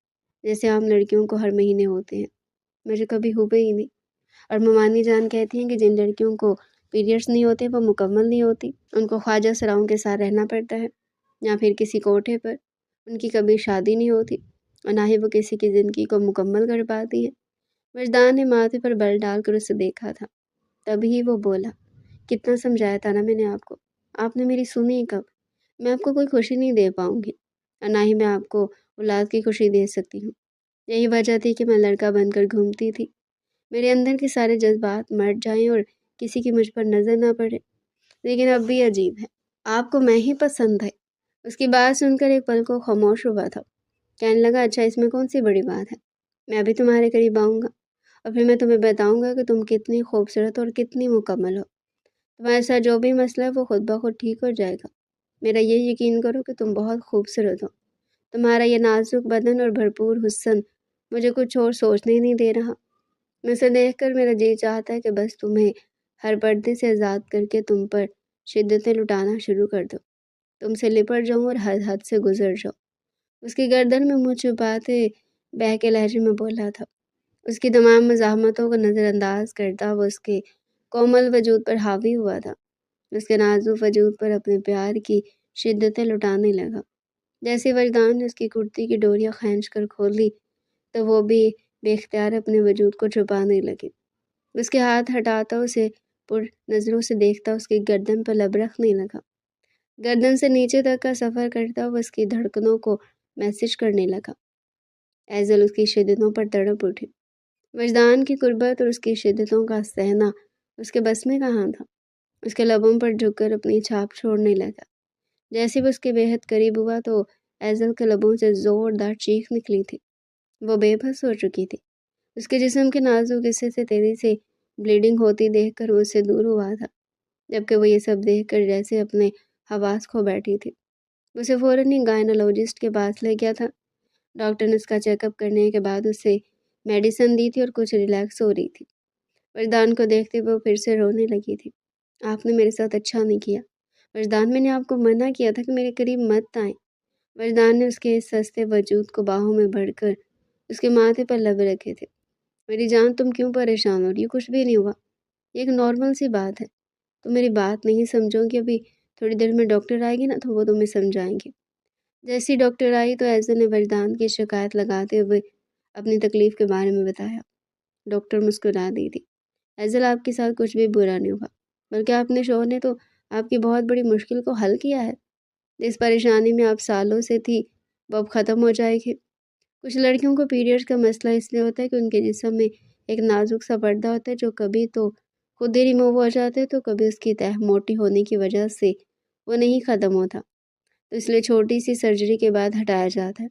جیسے عام لڑکیوں کو ہر مہینے ہوتے ہیں، مجھے کبھی ہوئے ہی نہیں۔ اور ممانی جان کہتی ہیں کہ جن لڑکیوں کو پیریڈز نہیں ہوتے وہ مکمل نہیں ہوتی، ان کو خواجہ سراؤں کے ساتھ رہنا پڑتا ہے یا پھر کسی کوٹھے پر، ان کی کبھی شادی نہیں ہوتی اور نہ ہی وہ کسی کی زندگی کو مکمل کر پاتی ہے۔ وجدان نے ماتھے پر بل ڈال کر اسے دیکھا تھا، تبھی وہ بولا، کتنا سمجھایا تھا نا میں نے آپ کو، آپ نے میری سنی کب؟ میں آپ کو کوئی خوشی نہیں دے پاؤں گی اور نہ ہی میں آپ کو اولاد کی خوشی دے سکتی ہوں۔ یہی وجہ تھی کہ میں لڑکا بن کر گھومتی تھی، میرے اندر کے سارے جذبات مر جائیں اور کسی کی مجھ پر نظر نہ پڑے۔ لیکن اب بھی عجیب ہے، آپ کو میں ہی پسند ہے۔ اس کی بات سن کر ایک پل کو خاموش ہوا تھا، کہنے لگا، اچھا اس میں کون سی بڑی بات ہے؟ میں ابھی تمہارے قریب آؤں گا اور پھر میں تمہیں بتاؤں گا کہ تم کتنی خوبصورت اور کتنی مکمل ہو۔ تمہارے ساتھ جو بھی مسئلہ ہے وہ خود بخود ٹھیک ہو جائے گا۔ میرا یہ یقین کرو کہ تم بہت خوبصورت ہو۔ تمہارا یہ نازک بدن اور بھرپور حسن مجھے کچھ اور سوچنے ہی نہیں دے رہا۔ میں اسے دیکھ کر میرا جی چاہتا ہے کہ بس تمہیں ہر پردے سے آزاد کر کے تم پر شدتیں لٹانا شروع کر دو، تم سے لپٹ جاؤں اور ہر حد سے گزر جاؤں۔ اس کی گردن میں منہ چھپاتے بہکے لہجے میں بولا تھا۔ اس کی تمام مزاحمتوں کو نظر انداز کرتا وہ اس کے کومل وجود پر حاوی ہوا تھا، اس کے نازک وجود پر اپنے پیار کی شدتیں لٹانے لگا۔ جیسے وجدان نے اس کی کرتی کی ڈوریاں کھینچ کر کھولی تو وہ بھی بے اختیار اپنے وجود کو چھپانے لگی۔ اس کے ہاتھ ہٹاتا اسے پر نظروں سے دیکھتا اس کی گردن پر لب رکھنے لگا۔ گردن سے نیچے تک کا سفر کرتا وہ اس کی دھڑکنوں کو میسج کرنے لگا۔ ایزل اس کی شدتوں پر تڑپ اٹھی۔ وجدان کی قربت اور اس کی شدتوں کا سہنا اس کے بس میں کہاں تھا۔ اس کے لبوں پر جھک کر اپنی چھاپ چھوڑنے لگا۔ جیسے وہ اس کے بے حد قریب ہوا تو ایزل کے لبوں سے زوردار چیخ نکلی تھی۔ وہ بے بس ہو چکی تھی۔ اس کے جسم کے نازک حصے سے تیزی سے بلیڈنگ ہوتی دیکھ کر وہ اس سے دور ہوا تھا، جبکہ وہ یہ سب دیکھ کر جیسے اپنے حواس کھو بیٹھی تھی۔ اسے فوراً ہی گائنالوجسٹ کے پاس لے گیا تھا۔ ڈاکٹر نے اس کا چیک اپ کرنے کے بعد اسے میڈیسن دی تھی اور کچھ ریلیکس ہو رہی تھی۔ وجدان کو دیکھتے وہ پھر سے رونے لگی تھی۔ آپ نے میرے ساتھ اچھا نہیں کیا وجدان، میں نے آپ کو منع کیا تھا کہ میرے قریب مت آئیں۔ وجدان نے اس کے اس سستے وجود کو باہوں میں بڑھ کر اس کے ماتھے پر لب رکھے تھے۔ میری جان تم کیوں پریشان ہو رہی ہو؟ کچھ بھی نہیں ہوا، یہ ایک نارمل سی بات ہے۔ تم میری بات نہیں سمجھو گی، ابھی تھوڑی دیر میں ڈاکٹر آئے گی نا تو وہ تمہیں سمجھائیں گے۔ جیسی ڈاکٹر آئی تو ایزل نے وجدان کی شکایت لگاتے ہوئے اپنی تکلیف کے بارے میں بتایا۔ ڈاکٹر مسکرا دی تھی۔ ایزل آپ کے ساتھ کچھ بھی برا نہیں ہوا، بلکہ آپ نے شوہر نے تو آپ کی بہت بڑی مشکل کو حل کیا ہے۔ جس پریشانی میں آپ سالوں سے تھی وہ اب ختم ہو جائے گی۔ کچھ لڑکیوں کو پیریڈز کا مسئلہ اس لیے ہوتا ہے کہ ان کے جسم میں ایک نازک سا پردہ ہوتا ہے جو کبھی تو خود ہی ریموو ہو جاتا ہے تو کبھی اس کی تہ موٹی ہونے کی وجہ سے وہ نہیں ختم ہوتا، تو اس لیے چھوٹی سی سرجری کے بعد ہٹایا جاتا ہے۔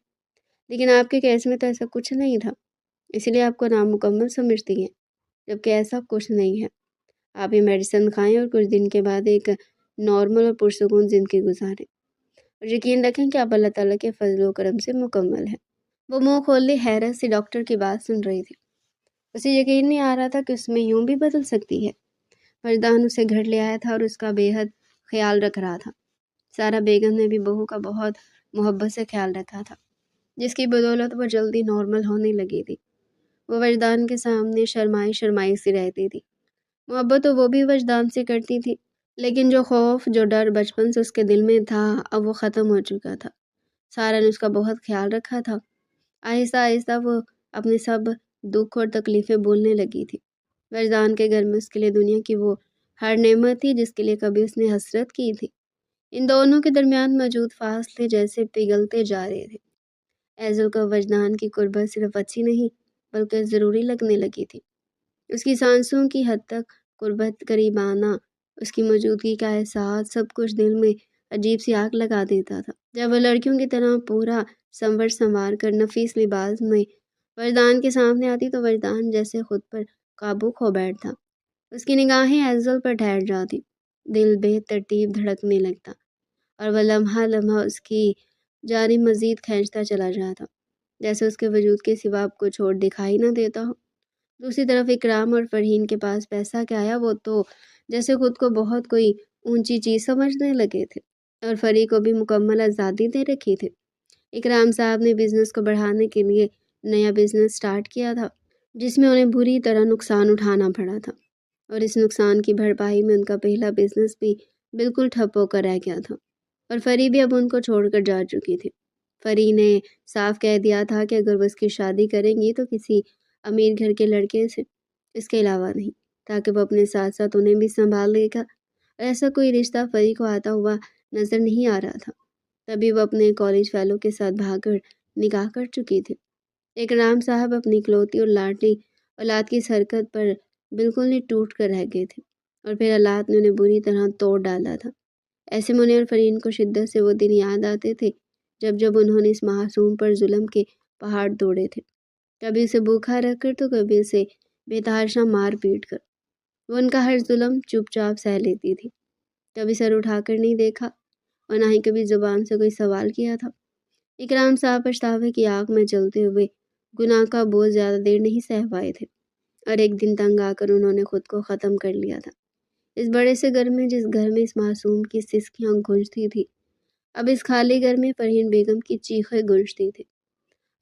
لیکن آپ کے کیس میں تو ایسا کچھ نہیں تھا، اس لیے آپ کو نامکمل سمجھتی ہیں، جبکہ ایسا کچھ نہیں ہے۔ آپ یہ میڈیسن کھائیں اور کچھ دن کے بعد ایک نارمل اور پرسکون زندگی گزاریں، اور یقین رکھیں کہ آپ اللہ تعالیٰ کے فضل و کرم سے مکمل ہیں۔ وہ منہ کھولے حیرت سے ڈاکٹر کی بات سن رہی تھی۔ اسے یقین نہیں آ رہا تھا کہ اس میں یوں بھی بدل سکتی ہے۔ وجدان اسے گھر لے آیا تھا اور اس کا بے حد خیال رکھ رہا تھا۔ سارا بیگم نے بھی بہو کا بہت محبت سے خیال رکھا تھا، جس کی بدولت وہ جلدی نارمل ہونے لگی تھی۔ وہ وجدان کے سامنے شرمائی شرمائی سی رہتی تھی۔ محبت تو وہ بھی وجدان سے کرتی تھی، لیکن جو خوف جو ڈر بچپن سے اس کے دل میں تھا اب وہ ختم ہو چکا تھا۔ سارا نے اس کا بہت خیال رکھا تھا۔ آہستہ آہستہ وہ اپنے سب دکھ اور تکلیفیں بھولنے لگی تھی۔ وجدان کے گھر میں اس کے لیے دنیا کی وہ ہر نعمت تھی جس کے لیے کبھی اس نے حسرت کی تھی۔ ان دونوں کے درمیان موجود فاصلے جیسے پگھلتے جا رہے تھے۔ ایزل کو وجدان کی قربت صرف اچھی نہیں بلکہ ضروری لگنے لگی تھی۔ اس کی سانسوں کی حد تک قربت قریب آنا، اس کی موجودگی کا احساس، سب کچھ دل میں عجیب سی آگ لگا دیتا تھا۔ جب وہ لڑکیوں کی طرح پورا سنوار کر نفیس لباس میں وجدان کے سامنے آتی تو وجدان جیسے خود پر قابو کھو بیٹھتا۔ اس کی نگاہیں ایزل پر ٹھہر جاتی، دل بے ترتیب دھڑکنے لگتا، اور وہ لمحہ لمحہ اس کی جانب مزید کھینچتا چلا جاتا، جیسے اس کے وجود کے سوا اب کچھ اور دکھائی نہ دیتا ہو۔ دوسری طرف اکرام اور فرحین کے پاس پیسہ کیا آیا، وہ تو جیسے خود کو بہت کوئی اونچی چیز سمجھنے لگے تھے، اور فری کو بھی مکمل آزادی دے رکھی تھی۔ اکرام صاحب نے بزنس کو بڑھانے کے لیے نیا بزنس سٹارٹ کیا تھا، جس میں انہیں بری طرح نقصان اٹھانا پڑا تھا، اور اس نقصان کی بھرپائی میں ان کا پہلا بزنس بھی بالکل ٹھپ ہو کر رہ گیا تھا، اور فری بھی اب ان کو چھوڑ کر جا چکی تھی۔ فری نے صاف کہہ دیا تھا کہ اگر وہ اس کی شادی کریں گی تو کسی امیر گھر کے لڑکے سے، اس کے علاوہ نہیں، تاکہ وہ اپنے ساتھ ساتھ انہیں بھی سنبھال لے گا، اور ایسا کوئی رشتہ فری کو آتا ہوا نظر نہیں آ رہا تھا۔ تبھی وہ اپنے کالج فیلو کے ساتھ بھاگ کر نکاح کر چکی تھی۔ اکرام صاحب اپنی اکلوتی اور لاڈلی اولاد کی اس حرکت پر بالکل ہی ٹوٹ کر رہ گئے تھے، اور پھر حالات نے انہیں بری طرح توڑ ڈالا تھا۔ ایسے میں انہیں اور فرین کو شدت سے وہ دن یاد آتے تھے جب انہوں نے اس معصوم پر ظلم کے پہاڑ توڑے تھے۔ کبھی اسے بھوکا رکھ کر تو کبھی اسے بے تحاشا مار پیٹ کر۔ وہ ان کا ہر ظلم چپ چاپ سہ لیتی تھی، کبھی سر اٹھا کر نہیں دیکھا اور نہ ہی کبھی زبان سے کوئی سوال کیا تھا۔ اکرام صاحب پچھتاوے کی آگ میں چلتے ہوئے گناہ کا بوجھ زیادہ دیر نہیں سہ پائے تھے، اور ایک دن تنگ آ کر انہوں نے خود کو ختم کر لیا تھا۔ اس بڑے سے گھر میں، جس گھر میں اس معصوم کی سسکیاں گونجتی تھی، اب اس خالی گھر میں فرحین بیگم کی چیخیں گونجتی تھی،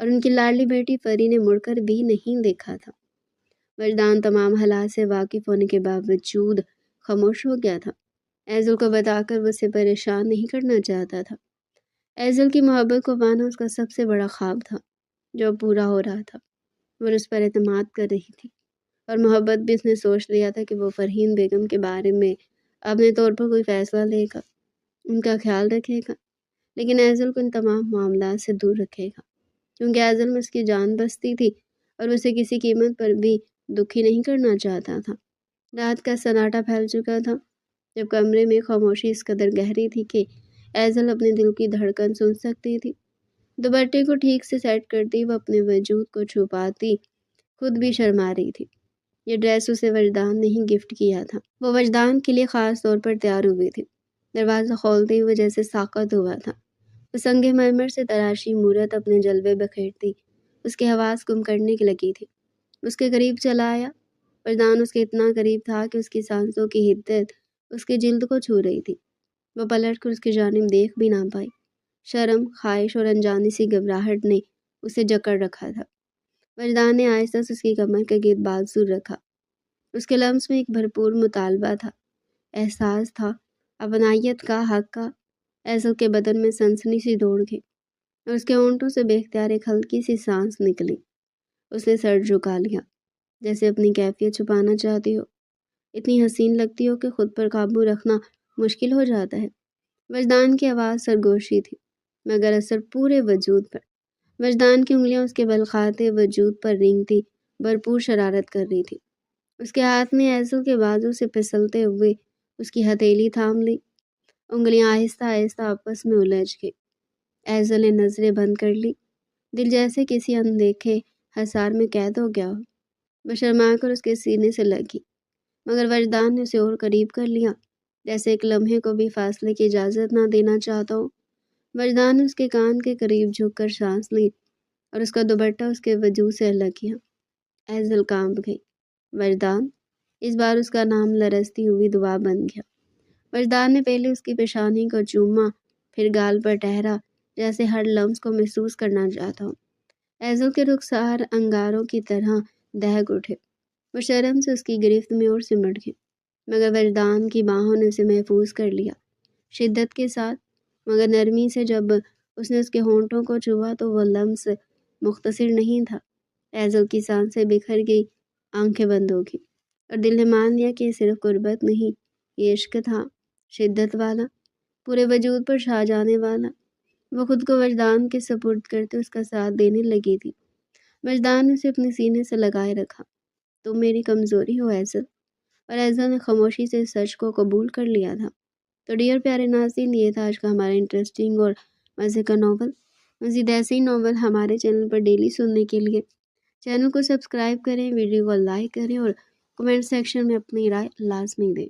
اور ان کی لاڈلی بیٹی پری نے مڑ کر بھی نہیں دیکھا تھا۔ وجدان تمام حالات سے واقف ہونے کے باوجود خاموش ہو گیا تھا۔ ایزل کو بتا کر وہ اسے پریشان نہیں کرنا چاہتا تھا۔ ایزل کی محبت کو پانا اس کا سب سے بڑا خواب تھا جو اب پورا ہو رہا تھا۔ وہ اس پر اعتماد کر رہی تھی، اور محبت بھی اس نے سوچ لیا تھا کہ وہ فرحین بیگم کے بارے میں اپنے طور پر کوئی فیصلہ لے گا، ان کا خیال رکھے گا، لیکن ایزل کو ان تمام معاملات سے دور رکھے گا، کیونکہ ایزل میں اس کی جان بستی تھی اور اسے کسی قیمت پر بھی دکھی نہیں کرنا چاہتا تھا۔ رات کا سناٹا پھیل چکا تھا، جب کمرے میں خاموشی اس قدر گہری تھی کہ ایزل اپنے دل کی دھڑکن سن سکتی تھی۔ دوپٹے کو ٹھیک سے سیٹ کرتی وہ اپنے وجود کو چھپاتی خود بھی شرما رہی تھی۔ یہ ڈریس اسے وجدان نے ہی گفٹ کیا تھا۔ وہ وجدان کے لیے خاص طور پر تیار ہوئی تھی۔ دروازہ کھولتے ہی وہ جیسے ساقط ہوا تھا۔ وہ سنگ مرمر سے تراشی مورت اپنے جلوے بکھیرتی اس کے حواس گم کرنے کی لگی تھی۔ اس کے قریب چلا آیا۔ وجدان اس کے اتنا قریب تھا کہ اس کی سانسوں کی حدت اس کی جلد کو چھو رہی تھی۔ وہ پلٹ کر اس کی جانب دیکھ بھی نہ پائی۔ شرم، خواہش اور انجانی سی گھبراہٹ نے اسے جکڑ رکھا تھا۔ وجدان نے آہستہ سے اس کی کمر کے گرد بازو رکھا۔ اس کے لمس میں ایک بھرپور مطالبہ تھا، احساس تھا، اپنائیت کا، حق کا۔ ایزل کے بدن میں سنسنی سی دوڑ گئی اور اس کے ہونٹوں سے بے اختیار ایک ہلکی سی سانس نکلی۔ اس نے سر جھکا لیا، جیسے اپنی کیفیت چھپانا چاہتی ہو، اتنی حسین لگتی ہو کہ خود پر قابو رکھنا مشکل ہو جاتا ہے۔ وجدان کی آواز سرگوشی تھی، مگر اثر پورے وجود پر۔ وجدان کی انگلیاں اس کے بلخاتے وجود پر رینگتی بھرپور شرارت کر رہی تھی۔ اس کے ہاتھ نے ایزل کے بازو سے پھسلتے ہوئے اس کی ہتھیلی تھام لی۔ انگلیاں آہستہ آہستہ آپس میں الجھ گئی۔ ایزل نے نظریں بند کر لی، دل جیسے کسی اندیکھے حصار میں قید ہو گیا ہو۔ وہ شرما کر اس کے سینے سے لگی، مگر وجدان نے اسے اور قریب کر لیا، جیسے ایک لمحے کو بھی فاصلے کی اجازت نہ دینا چاہتا ہو۔ وجدان نے اس کے کان کے قریب جھک کر سانس لی اور اس کا دوپٹہ اس کے وجود سے الگ کیا۔ ایزل کانپ گئی۔ وجدان، اس بار اس کا نام لرزتی ہوئی دعا بن گیا۔ وجدان نے پہلے اس کی پیشانی کو چوما، پھر گال پر ٹہرا، جیسے ہر لمس کو محسوس کرنا چاہتا ہوں۔ ایزل کے رخسار انگاروں کی طرح دہک اٹھے۔ وہ شرم سے اس کی گرفت میں اور سمٹ گئی، مگر وجدان کی باہوں نے اسے محفوظ کر لیا، شدت کے ساتھ مگر نرمی سے۔ جب اس نے اس کے ہونٹوں کو چھوا تو وہ لمس مختصر نہیں تھا۔ ایزل کی سانسیں بکھر گئی، آنکھیں بند ہو گئی، اور دل نے مان لیا کہ یہ صرف قربت نہیں، یہ عشق تھا، شدت والا، پورے وجود پر چھا جانے والا۔ وہ خود کو وجدان کے سپرد کرتے اس کا ساتھ دینے لگی تھی۔ وجدان نے اسے اپنے سینے سے لگائے رکھا۔ تم میری کمزوری ہو ایزل، اور ایزل نے خاموشی سے سچ کو قبول کر لیا تھا۔ تو ڈیئر پیارے ناظرین، یہ تھا آج کا ہمارا انٹرسٹنگ اور مزے کا ناول۔ مزید ایسے ہی ناول ہمارے چینل پر ڈیلی سننے کے لیے چینل کو سبسکرائب کریں، ویڈیو کو لائک کریں اور کمنٹ سیکشن میں اپنی رائے لازمی دیں۔